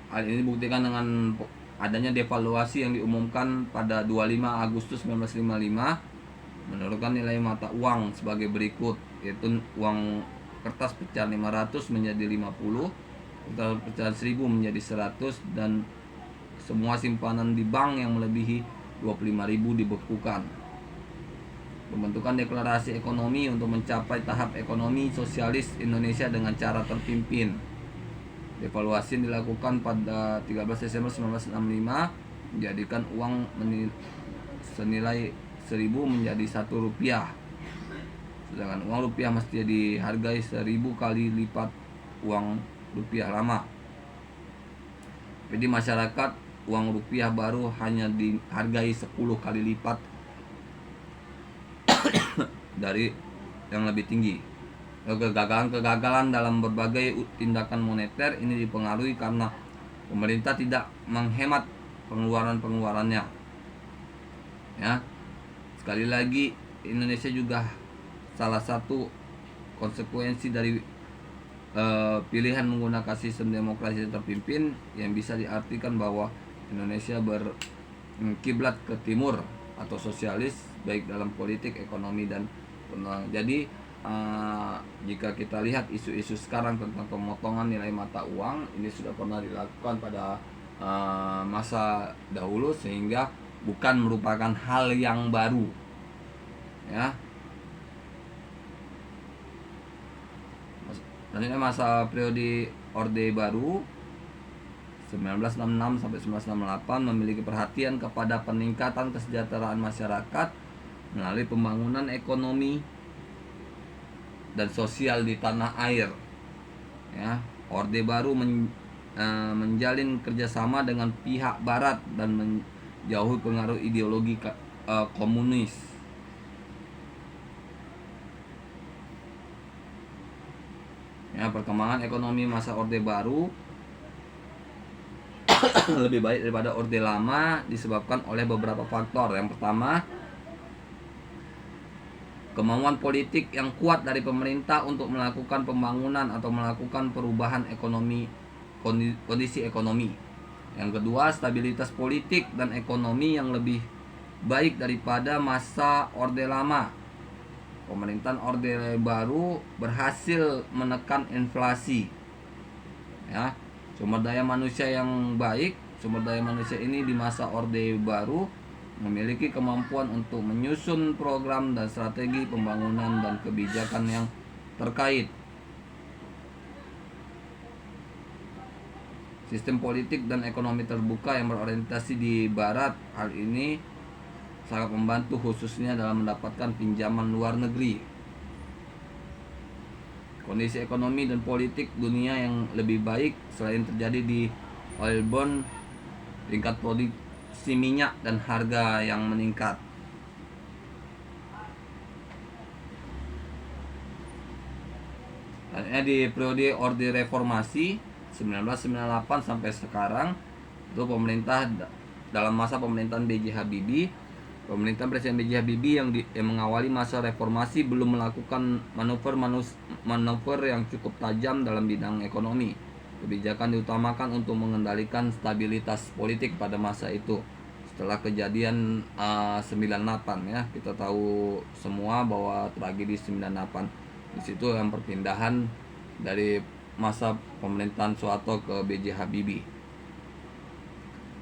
Hal ini dibuktikan dengan adanya devaluasi yang diumumkan pada 25 Agustus 1955, menurunkan nilai mata uang sebagai berikut, yaitu uang kertas pecahan 500 menjadi 50, kertas pecahan 1000 menjadi 100, dan semua simpanan di bank yang melebihi 25.000 dibekukan. Pembentukan deklarasi ekonomi untuk mencapai tahap ekonomi sosialis Indonesia dengan cara terpimpin. Devaluasi dilakukan pada 13 Desember 1965, menjadikan uang senilai 1000 menjadi 1 rupiah. Sedangkan uang rupiah mesti dihargai 1000 kali lipat uang rupiah lama. Jadi masyarakat uang rupiah baru hanya dihargai 10 kali lipat dari yang lebih tinggi. Kegagalan dalam berbagai tindakan moneter ini dipengaruhi karena pemerintah tidak menghemat pengeluarannya. Ya, sekali lagi Indonesia juga salah satu konsekuensi dari pilihan menggunakan sistem demokrasi terpimpin yang bisa diartikan bahwa Indonesia berkiblat ke timur atau sosialis baik dalam politik, ekonomi dan jadi jika kita lihat isu-isu sekarang tentang pemotongan nilai mata uang ini sudah pernah dilakukan pada masa dahulu sehingga bukan merupakan hal yang baru ya. Selanjutnya masa periode Orde Baru 1966 sampai 1968 memiliki perhatian kepada peningkatan kesejahteraan masyarakat melalui pembangunan ekonomi dan sosial di tanah air. Ya, Orde Baru menjalin kerjasama dengan pihak Barat dan menjauhi pengaruh ideologi komunis. Ya, perkembangan ekonomi masa Orde Baru lebih baik daripada Orde Lama disebabkan oleh beberapa faktor. Yang pertama, kemauan politik yang kuat dari pemerintah untuk melakukan pembangunan atau melakukan perubahan ekonomi, kondisi ekonomi. Yang kedua, stabilitas politik dan ekonomi yang lebih baik daripada masa Orde Lama. Pemerintahan Orde Baru berhasil menekan inflasi. Ya, sumber daya manusia yang baik, sumber daya manusia ini di masa Orde Baru memiliki kemampuan untuk menyusun program dan strategi pembangunan dan kebijakan yang terkait. Sistem politik dan ekonomi terbuka yang berorientasi di Barat, hal ini sangat membantu khususnya dalam mendapatkan pinjaman luar negeri. Kondisi ekonomi dan politik dunia yang lebih baik selain terjadi di oil bond, tingkat produksi minyak dan harga yang meningkat. Dan di periode Orde Reformasi 1998 sampai sekarang itu pemerintah dalam masa pemerintahan B.J. Habibie, pemerintahan Presiden B.J. Habibie yang mengawali masa reformasi belum melakukan manuver yang cukup tajam dalam bidang ekonomi. Kebijakan diutamakan untuk mengendalikan stabilitas politik pada masa itu. Setelah kejadian 98 ya, kita tahu semua bahwa tragedi 98 di situ yang perpindahan dari masa pemerintahan Soeharto ke B.J. Habibie.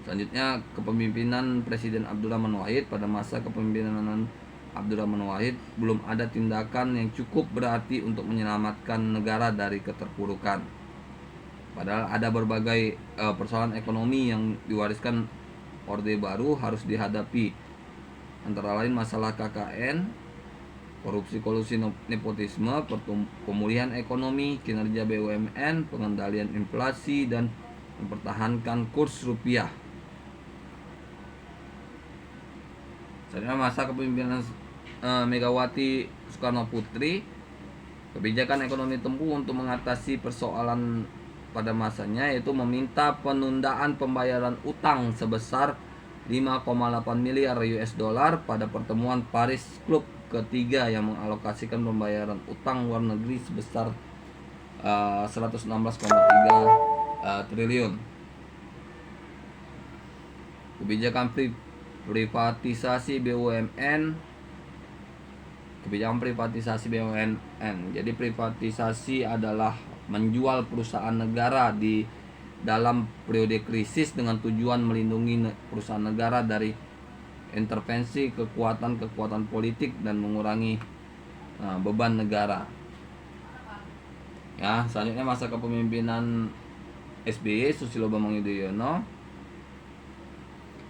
Selanjutnya kepemimpinan Presiden Abdurrahman Wahid. Pada masa kepemimpinan Abdurrahman Wahid belum ada tindakan yang cukup berarti untuk menyelamatkan negara dari keterpurukan. Padahal ada berbagai persoalan ekonomi yang diwariskan Orde Baru harus dihadapi, antara lain masalah KKN, korupsi kolusi nepotisme, pemulihan ekonomi, kinerja BUMN, pengendalian inflasi, dan mempertahankan kurs rupiah. Selanjutnya masa kepemimpinan Megawati Soekarno Putri, kebijakan ekonomi tempuh untuk mengatasi persoalan pada masanya yaitu meminta penundaan pembayaran utang sebesar 5,8 miliar US dollar pada pertemuan Paris Club ketiga yang mengalokasikan pembayaran utang luar negeri sebesar 116,3 triliun. Kebijakan privatisasi BUMN. Kebijakan privatisasi BUMN. Jadi privatisasi adalah menjual perusahaan negara di dalam periode krisis dengan tujuan melindungi perusahaan negara dari intervensi kekuatan politik dan mengurangi beban negara. Ya, selanjutnya masa kepemimpinan SBY Susilo Bambang Yudhoyono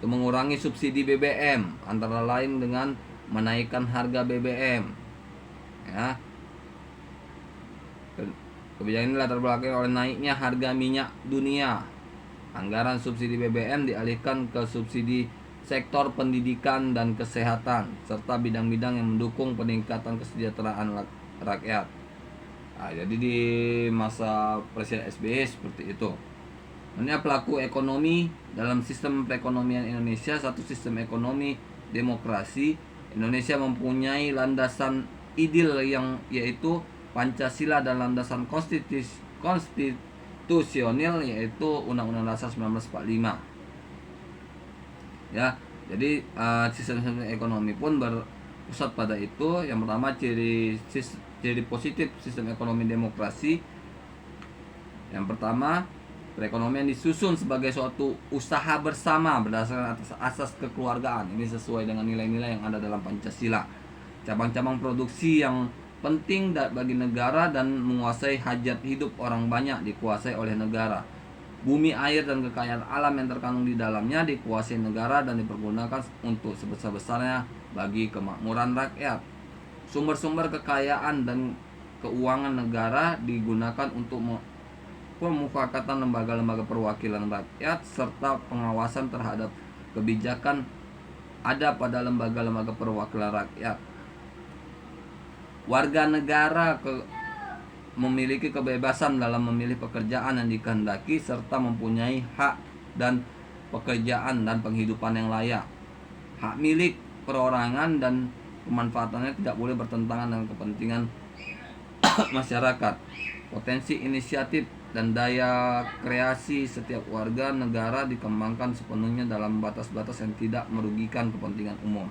itu mengurangi subsidi BBM antara lain dengan menaikkan harga BBM. Ya. Kebijakan ini latar belakang oleh naiknya harga minyak dunia. Anggaran subsidi BBM dialihkan ke subsidi sektor pendidikan dan kesehatan serta bidang-bidang yang mendukung peningkatan kesejahteraan rakyat. Nah, jadi di masa Presiden SBY seperti itu. Ini pelaku ekonomi dalam sistem perekonomian Indonesia, satu sistem ekonomi demokrasi. Indonesia mempunyai landasan ideal yang yaitu Pancasila dan landasan konstitusional yaitu Undang-Undang Dasar 1945. Ya, Jadi sistem ekonomi pun berpusat pada itu. Yang pertama, ciri positif sistem ekonomi demokrasi. Yang pertama, perekonomian disusun sebagai suatu usaha bersama berdasarkan atas asas kekeluargaan. Ini sesuai dengan nilai-nilai yang ada dalam Pancasila. Cabang-cabang produksi yang penting bagi negara dan menguasai hajat hidup orang banyak dikuasai oleh negara. Bumi, air, dan kekayaan alam yang terkandung di dalamnya dikuasai negara dan dipergunakan untuk sebesar-besarnya bagi kemakmuran rakyat. Sumber-sumber kekayaan dan keuangan negara digunakan untuk pemufakatan lembaga-lembaga perwakilan rakyat serta pengawasan terhadap kebijakan ada pada lembaga-lembaga perwakilan rakyat. Warga negara memiliki kebebasan dalam memilih pekerjaan yang dikehendaki serta mempunyai hak dan pekerjaan dan penghidupan yang layak. Hak milik perorangan dan pemanfaatannya tidak boleh bertentangan dengan kepentingan masyarakat. Potensi inisiatif dan daya kreasi setiap warga negara dikembangkan sepenuhnya dalam batas-batas yang tidak merugikan kepentingan umum.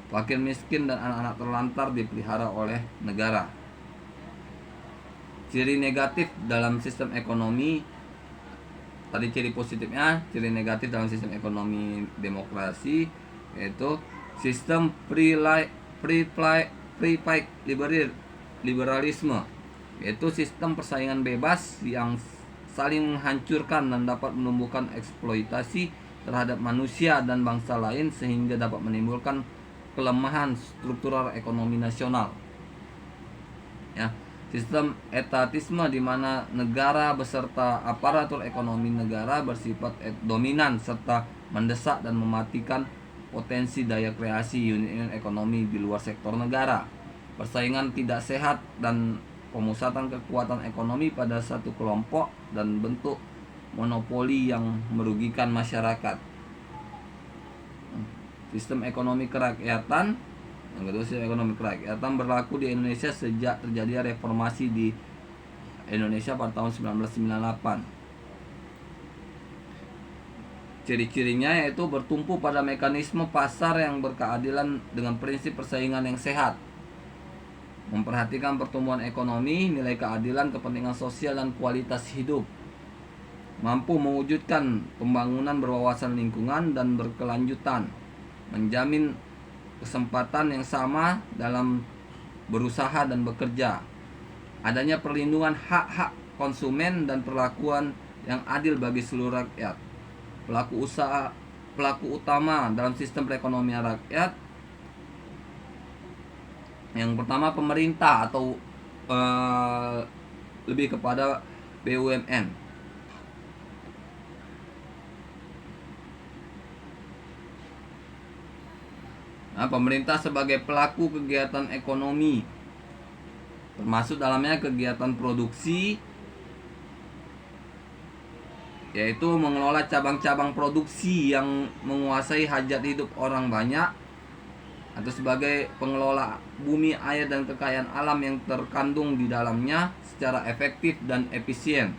Fakir miskin dan anak-anak terlantar dipelihara oleh negara. Ciri negatif dalam sistem ekonomi, tadi ciri positifnya, ciri negatif dalam sistem ekonomi demokrasi yaitu sistem liberalisme, yaitu sistem persaingan bebas yang saling menghancurkan dan dapat menumbuhkan eksploitasi terhadap manusia dan bangsa lain sehingga dapat menimbulkan kelemahan struktural ekonomi nasional. Ya. Sistem etatisme di mana negara beserta aparatur ekonomi negara bersifat dominan serta mendesak dan mematikan potensi daya kreasi unit-unit ekonomi di luar sektor negara. Persaingan tidak sehat dan pemusatan kekuatan ekonomi pada satu kelompok dan bentuk monopoli yang merugikan masyarakat. Sistem ekonomi kerakyatan, yang kedua, sistem ekonomi kerakyatan berlaku di Indonesia sejak terjadi reformasi di Indonesia pada tahun 1998. Ciri-cirinya yaitu bertumpu pada mekanisme pasar yang berkeadilan dengan prinsip persaingan yang sehat, memperhatikan pertumbuhan ekonomi, nilai keadilan, kepentingan sosial, dan kualitas hidup, mampu mewujudkan pembangunan berwawasan lingkungan dan berkelanjutan, menjamin kesempatan yang sama dalam berusaha dan bekerja, adanya perlindungan hak-hak konsumen dan perlakuan yang adil bagi seluruh rakyat. Pelaku utama dalam sistem perekonomian rakyat, yang pertama pemerintah atau lebih kepada BUMN. Nah, pemerintah sebagai pelaku kegiatan ekonomi, termasuk dalamnya kegiatan produksi, yaitu mengelola cabang-cabang produksi yang menguasai hajat hidup orang banyak, atau sebagai pengelola bumi, air, dan kekayaan alam yang terkandung di dalamnya secara efektif dan efisien,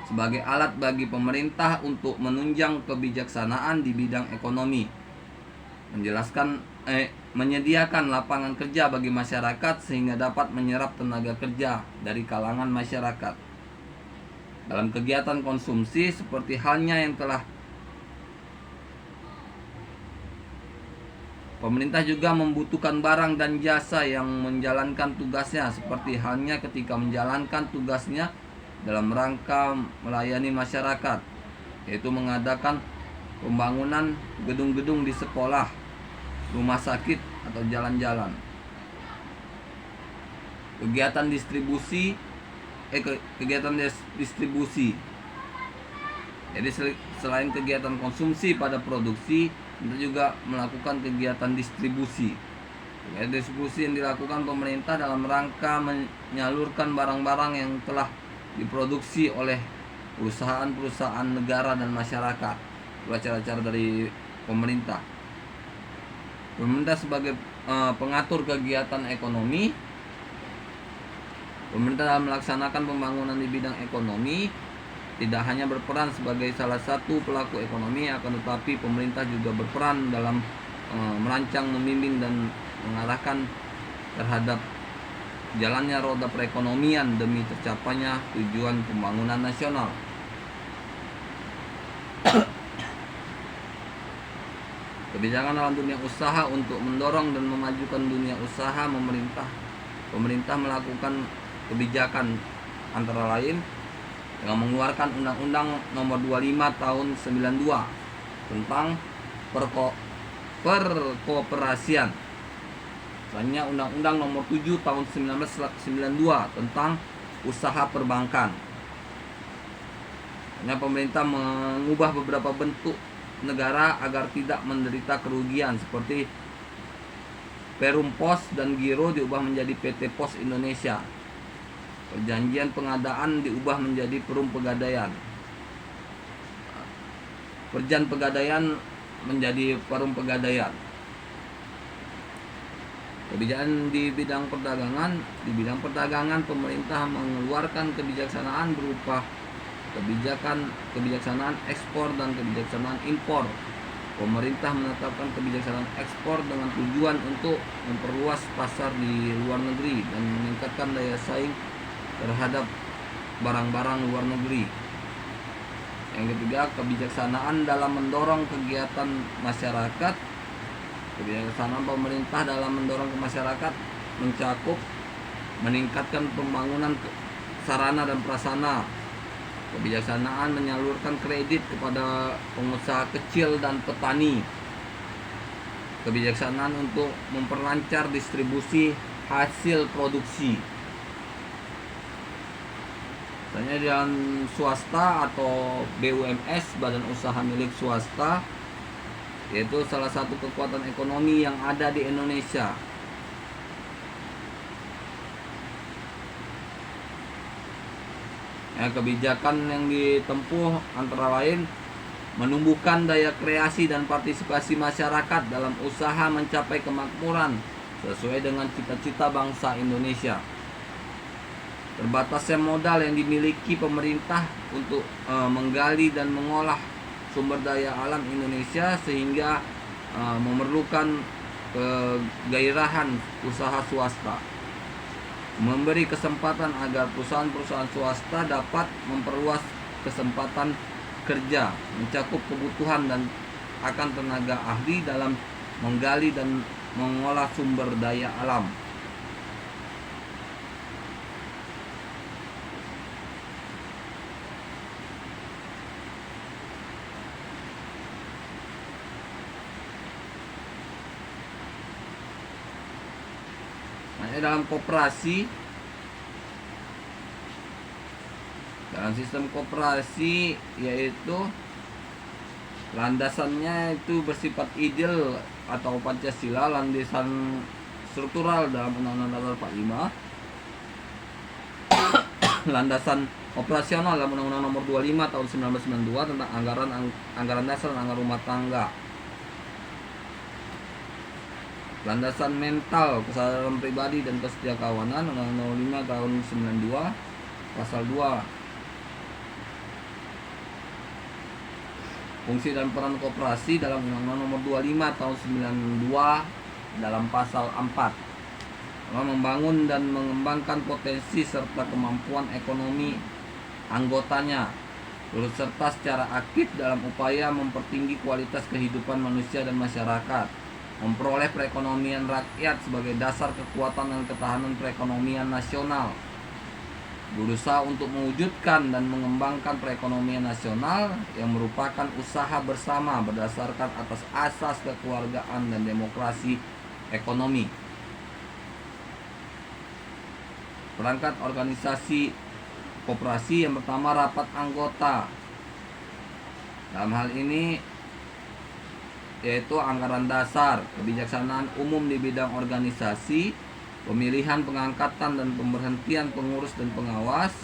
sebagai alat bagi pemerintah untuk menunjang kebijaksanaan di bidang ekonomi, menyediakan lapangan kerja bagi masyarakat sehingga dapat menyerap tenaga kerja dari kalangan masyarakat. Dalam kegiatan konsumsi seperti halnya yang telah pemerintah juga membutuhkan barang dan jasa yang menjalankan tugasnya seperti halnya ketika menjalankan tugasnya dalam rangka melayani masyarakat, yaitu mengadakan pembangunan gedung-gedung di sekolah, rumah sakit, atau jalan-jalan. Kegiatan distribusi. Jadi selain kegiatan konsumsi pada produksi, kita juga melakukan kegiatan distribusi. Distribusi yang dilakukan pemerintah dalam rangka menyalurkan barang-barang yang telah diproduksi oleh perusahaan-perusahaan negara dan masyarakat. Itulah cara-cara dari pemerintah. Pemerintah sebagai pengatur kegiatan ekonomi. Pemerintah dalam melaksanakan pembangunan di bidang ekonomi tidak hanya berperan sebagai salah satu pelaku ekonomi, akan tetapi pemerintah juga berperan dalam merancang, membimbing, dan mengarahkan terhadap jalannya roda perekonomian demi tercapainya tujuan pembangunan nasional. Kebijakan dalam dunia usaha. Untuk mendorong dan memajukan dunia usaha, pemerintah melakukan kebijakan antara lain dengan mengeluarkan Undang-Undang Nomor 25 Tahun 92 tentang perkooperasian. Selanjutnya Undang-Undang Nomor 7 Tahun 1992 tentang usaha perbankan. Karena pemerintah mengubah beberapa bentuk negara agar tidak menderita kerugian, seperti Perum Pos dan Giro diubah menjadi PT Pos Indonesia. Perjanjian pengadaan diubah menjadi Perum Pegadaian. Perjan Pegadaian menjadi Perum Pegadaian. Kebijakan di bidang perdagangan. Di bidang perdagangan, pemerintah mengeluarkan kebijaksanaan berupa kebijaksanaan ekspor dan kebijaksanaan impor. Pemerintah menetapkan kebijaksanaan ekspor dengan tujuan untuk memperluas pasar di luar negeri dan meningkatkan daya saing terhadap barang-barang luar negeri. Yang ketiga, kebijaksanaan dalam mendorong kegiatan masyarakat. Kebijaksanaan pemerintah dalam mendorong ke masyarakat mencakup meningkatkan pembangunan sarana dan prasarana. Kebijaksanaan menyalurkan kredit kepada pengusaha kecil dan petani. Kebijaksanaan untuk memperlancar distribusi hasil produksi. Misalnya dengan swasta atau BUMS, badan usaha milik swasta, yaitu salah satu kekuatan ekonomi yang ada di Indonesia. Kebijakan yang ditempuh antara lain menumbuhkan daya kreasi dan partisipasi masyarakat dalam usaha mencapai kemakmuran sesuai dengan cita-cita bangsa Indonesia. Terbatasnya modal yang dimiliki pemerintah untuk menggali dan mengolah sumber daya alam Indonesia sehingga memerlukan kegairahan usaha swasta. Memberi kesempatan agar perusahaan-perusahaan swasta dapat memperluas kesempatan kerja, mencakup kebutuhan dan akan tenaga ahli dalam menggali dan mengolah sumber daya alam. Dalam koperasi, dalam sistem koperasi, yaitu landasannya itu bersifat ideal atau Pancasila, landasan struktural dalam Undang-Undang Dasar 45, landasan operasional dalam Undang-Undang Nomor 25 Tahun 1992 tentang anggaran dasar dan anggaran rumah tangga. Landasan mental, kesadaran pribadi dan kesetiakawanan, Undang-Undang 5 Tahun 92 Pasal 2. Fungsi dan peran koperasi dalam Undang-Undang Nomor 25 Tahun 92 dalam Pasal 4. Membangun dan mengembangkan potensi serta kemampuan ekonomi anggotanya, turut serta secara aktif dalam upaya mempertinggi kualitas kehidupan manusia dan masyarakat, memperoleh perekonomian rakyat sebagai dasar kekuatan dan ketahanan perekonomian nasional, berusaha untuk mewujudkan dan mengembangkan perekonomian nasional yang merupakan usaha bersama berdasarkan atas asas kekeluargaan dan demokrasi ekonomi. Perangkat organisasi koperasi, yang pertama rapat anggota. Dalam hal ini yaitu anggaran dasar, kebijaksanaan umum di bidang organisasi, pemilihan, pengangkatan, dan pemberhentian pengurus dan pengawas,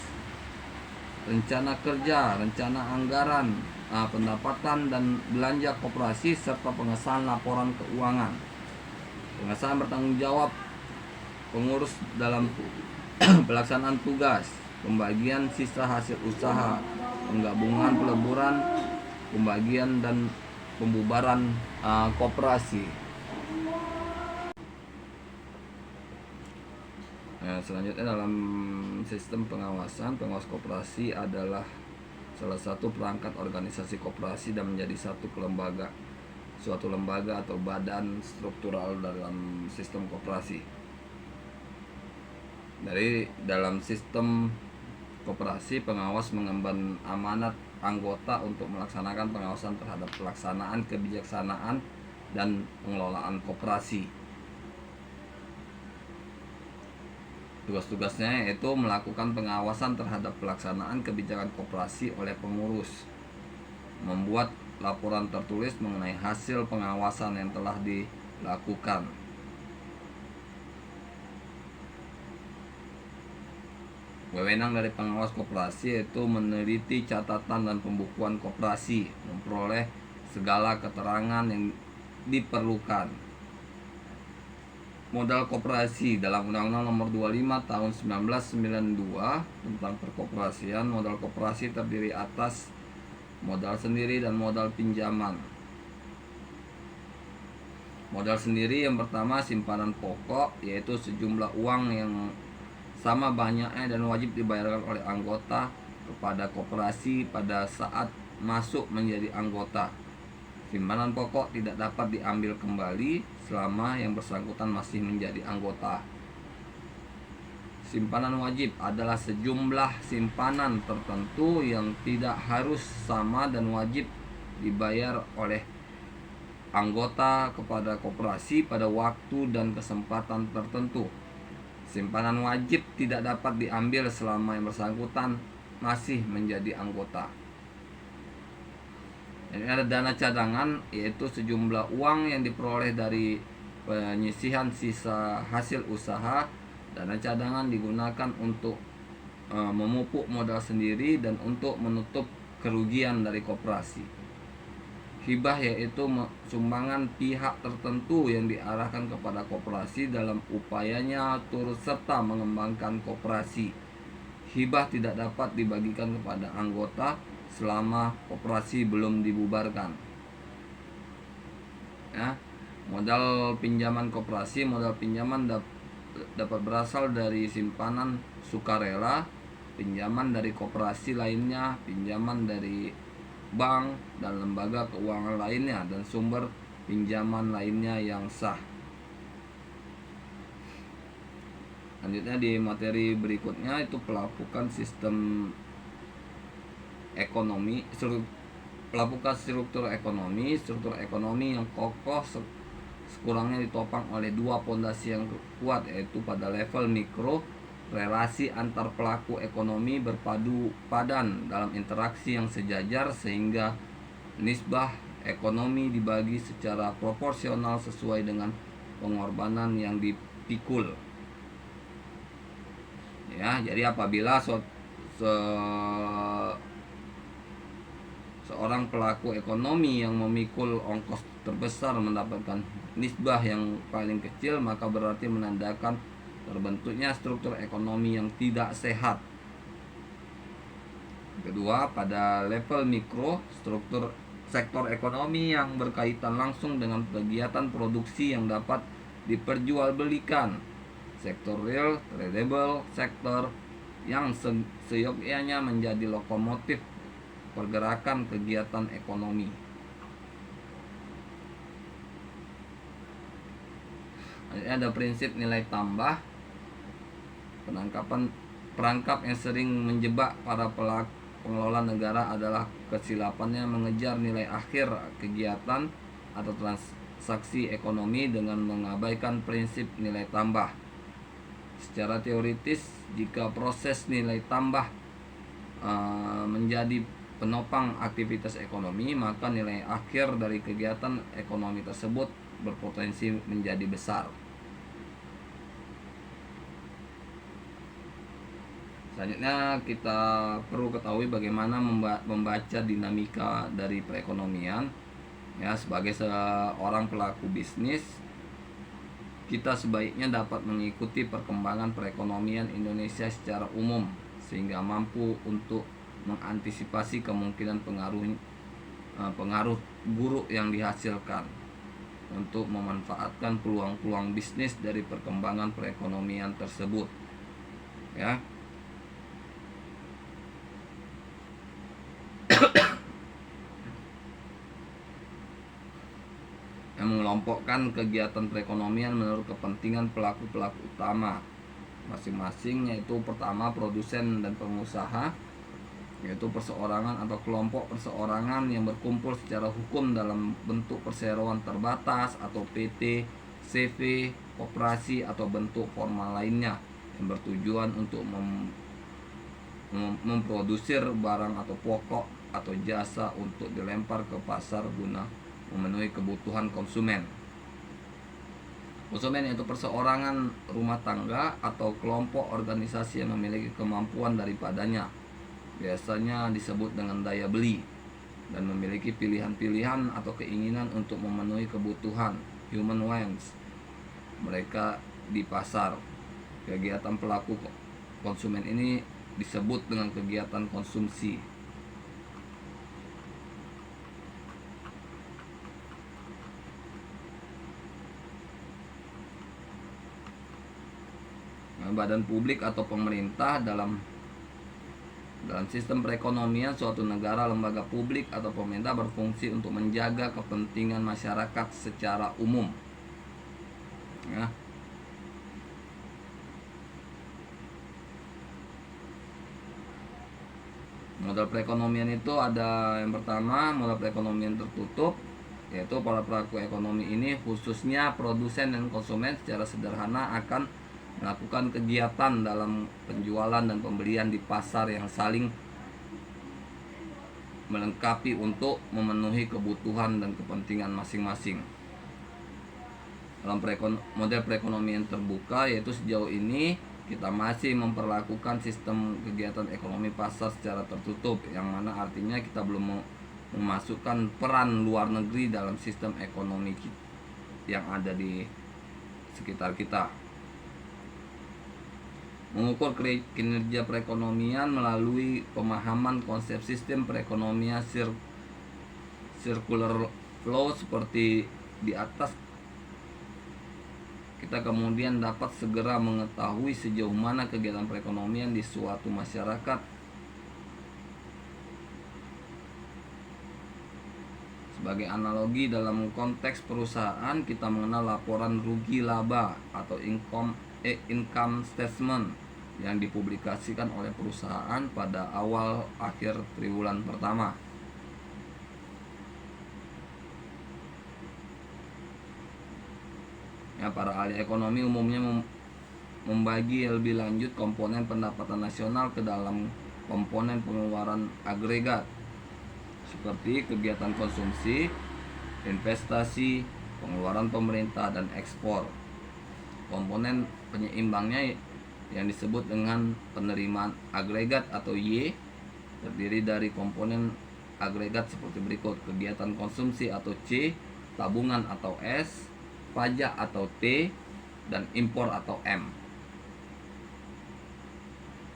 rencana kerja, rencana anggaran, pendapatan dan belanja koperasi, serta pengesahan laporan keuangan. Pengesahan bertanggung jawab pengurus dalam pelaksanaan tugas, pembagian sisa hasil usaha, penggabungan, peleburan, pembagian dan pembubaran koperasi. Nah, selanjutnya dalam sistem pengawasan, pengawas koperasi adalah salah satu perangkat organisasi koperasi dan menjadi suatu lembaga atau badan struktural dalam sistem koperasi. Dari dalam sistem koperasi, pengawas mengemban amanat anggota untuk melaksanakan pengawasan terhadap pelaksanaan kebijaksanaan dan pengelolaan koperasi. Tugas-tugasnya yaitu melakukan pengawasan terhadap pelaksanaan kebijakan koperasi oleh pengurus, membuat laporan tertulis mengenai hasil pengawasan yang telah dilakukan. Wewenang dari pengawas koperasi yaitu meneliti catatan dan pembukuan koperasi, memperoleh segala keterangan yang diperlukan. Modal koperasi dalam Undang-Undang Nomor 25 Tahun 1992 tentang perkoperasian, modal koperasi terdiri atas modal sendiri dan modal pinjaman. Modal sendiri yang pertama simpanan pokok, yaitu sejumlah uang yang sama banyaknya dan wajib dibayarkan oleh anggota kepada koperasi pada saat masuk menjadi anggota. Simpanan pokok tidak dapat diambil kembali selama yang bersangkutan masih menjadi anggota. Simpanan wajib adalah sejumlah simpanan tertentu yang tidak harus sama dan wajib dibayar oleh anggota kepada koperasi pada waktu dan kesempatan tertentu. Simpanan wajib tidak dapat diambil selama yang bersangkutan masih menjadi anggota. Ini ada dana cadangan, yaitu sejumlah uang yang diperoleh dari penyisihan sisa hasil usaha. Dana cadangan digunakan untuk memupuk modal sendiri dan untuk menutup kerugian dari koperasi. Hibah yaitu sumbangan pihak tertentu yang diarahkan kepada koperasi dalam upayanya turut serta mengembangkan koperasi. Hibah tidak dapat dibagikan kepada anggota selama koperasi belum dibubarkan. Ya, modal pinjaman koperasi, modal pinjaman dapat berasal dari simpanan sukarela, pinjaman dari koperasi lainnya, pinjaman dari bank dan lembaga keuangan lainnya, dan sumber pinjaman lainnya yang sah. Lanjutnya di materi berikutnya itu pelapukan sistem ekonomi, pelapukan struktur ekonomi yang kokoh sekurangnya ditopang oleh dua pondasi yang kuat, yaitu pada level mikro, relasi antar pelaku ekonomi berpadu padan dalam interaksi yang sejajar sehingga nisbah ekonomi dibagi secara proporsional sesuai dengan pengorbanan yang dipikul. Ya, jadi apabila seorang pelaku ekonomi yang memikul ongkos terbesar mendapatkan nisbah yang paling kecil, maka berarti menandakan terbentuknya struktur ekonomi yang tidak sehat. Kedua, pada level mikro, struktur sektor ekonomi yang berkaitan langsung dengan kegiatan produksi yang dapat diperjualbelikan. Sektor real, tradable, sektor yang seyogyanya menjadi lokomotif pergerakan kegiatan ekonomi. Ada prinsip nilai tambah. Perangkap yang sering menjebak para pengelola negara adalah kesilapannya mengejar nilai akhir kegiatan atau transaksi ekonomi dengan mengabaikan prinsip nilai tambah. Secara teoritis, jika proses nilai tambah menjadi penopang aktivitas ekonomi, maka nilai akhir dari kegiatan ekonomi tersebut berpotensi menjadi besar. Selanjutnya kita perlu ketahui bagaimana membaca dinamika dari perekonomian. Ya, sebagai seorang pelaku bisnis, kita sebaiknya dapat mengikuti perkembangan perekonomian Indonesia secara umum sehingga mampu untuk mengantisipasi kemungkinan pengaruh buruk yang dihasilkan, untuk memanfaatkan peluang-peluang bisnis dari perkembangan perekonomian tersebut, ya. Yang mengelompokkan kegiatan perekonomian menurut kepentingan pelaku-pelaku utama masing-masing, yaitu pertama produsen dan pengusaha, yaitu perseorangan atau kelompok perseorangan yang berkumpul secara hukum dalam bentuk perseroan terbatas atau PT, CV, koperasi atau bentuk formal lainnya yang bertujuan untuk memproduksi barang atau pokok atau jasa untuk dilempar ke pasar guna memenuhi kebutuhan konsumen. Konsumen yaitu perseorangan, rumah tangga, atau kelompok organisasi yang memiliki kemampuan daripadanya, biasanya disebut dengan daya beli, dan memiliki pilihan-pilihan atau keinginan untuk memenuhi kebutuhan human wants mereka di pasar. Kegiatan pelaku konsumen ini disebut dengan kegiatan konsumsi. Badan publik atau pemerintah dalam sistem perekonomian suatu negara, lembaga publik atau pemerintah berfungsi untuk menjaga kepentingan masyarakat secara umum, ya. Model perekonomian itu ada, yang pertama model perekonomian tertutup, yaitu para pelaku ekonomi ini khususnya produsen dan konsumen secara sederhana akan melakukan kegiatan dalam penjualan dan pembelian di pasar yang saling melengkapi untuk memenuhi kebutuhan dan kepentingan masing-masing. Dalam model perekonomian terbuka, yaitu sejauh ini kita masih memperlakukan sistem kegiatan ekonomi pasar secara tertutup, yang mana artinya kita belum memasukkan peran luar negeri dalam sistem ekonomi yang ada di sekitar kita. Mengukur kinerja perekonomian melalui pemahaman konsep sistem perekonomian circular flow seperti di atas, kita kemudian dapat segera mengetahui sejauh mana kegiatan perekonomian di suatu masyarakat sebagai analogi. Dalam konteks perusahaan, kita mengenal laporan rugi laba atau income statement yang dipublikasikan oleh perusahaan pada awal akhir triwulan pertama. Ya, para ahli ekonomi umumnya membagi lebih lanjut komponen pendapatan nasional ke dalam komponen pengeluaran agregat seperti kegiatan konsumsi, investasi, pengeluaran pemerintah, dan ekspor. Komponen penyeimbangnya yang disebut dengan penerimaan agregat atau Y terdiri dari komponen agregat seperti berikut: kegiatan konsumsi atau C, tabungan atau S, pajak atau T, dan impor atau M.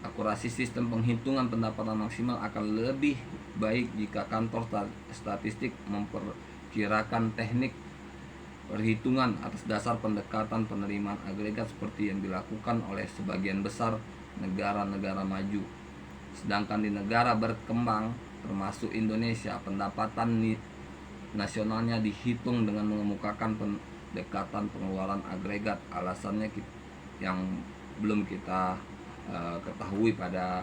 Akurasi sistem penghitungan pendapatan maksimal akan lebih baik jika kantor statistik memperkirakan teknik perhitungan atas dasar pendekatan penerimaan agregat seperti yang dilakukan oleh sebagian besar negara-negara maju. Sedangkan di negara berkembang termasuk Indonesia, pendapatan nasionalnya dihitung dengan mengemukakan pendekatan pengeluaran agregat. Alasannya yang belum kita ketahui pada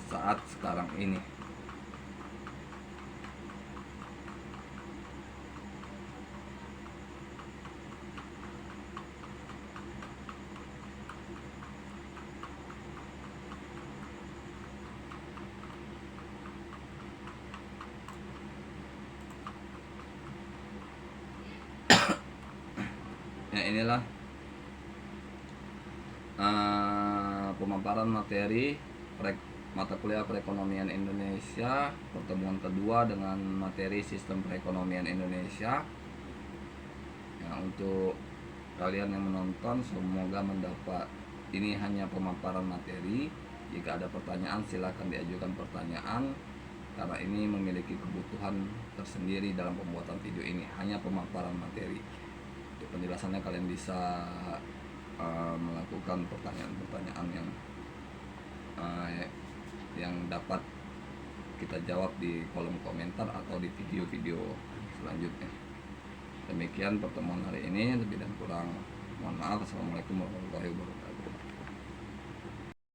saat sekarang ini. Ya, inilah pemaparan materi mata kuliah perekonomian Indonesia pertemuan kedua dengan materi sistem perekonomian Indonesia. Ya, untuk kalian yang menonton, semoga mendapat, ini hanya pemaparan materi, Jika ada pertanyaan silakan diajukan pertanyaan, karena ini memiliki kebutuhan tersendiri dalam pembuatan video ini, hanya pemaparan materi. Untuk penjelasannya kalian bisa melakukan pertanyaan-pertanyaan yang dapat kita jawab di kolom komentar atau di video-video selanjutnya. Demikian pertemuan hari ini, lebih dan kurang mohon maaf. Assalamualaikum warahmatullahi wabarakatuh.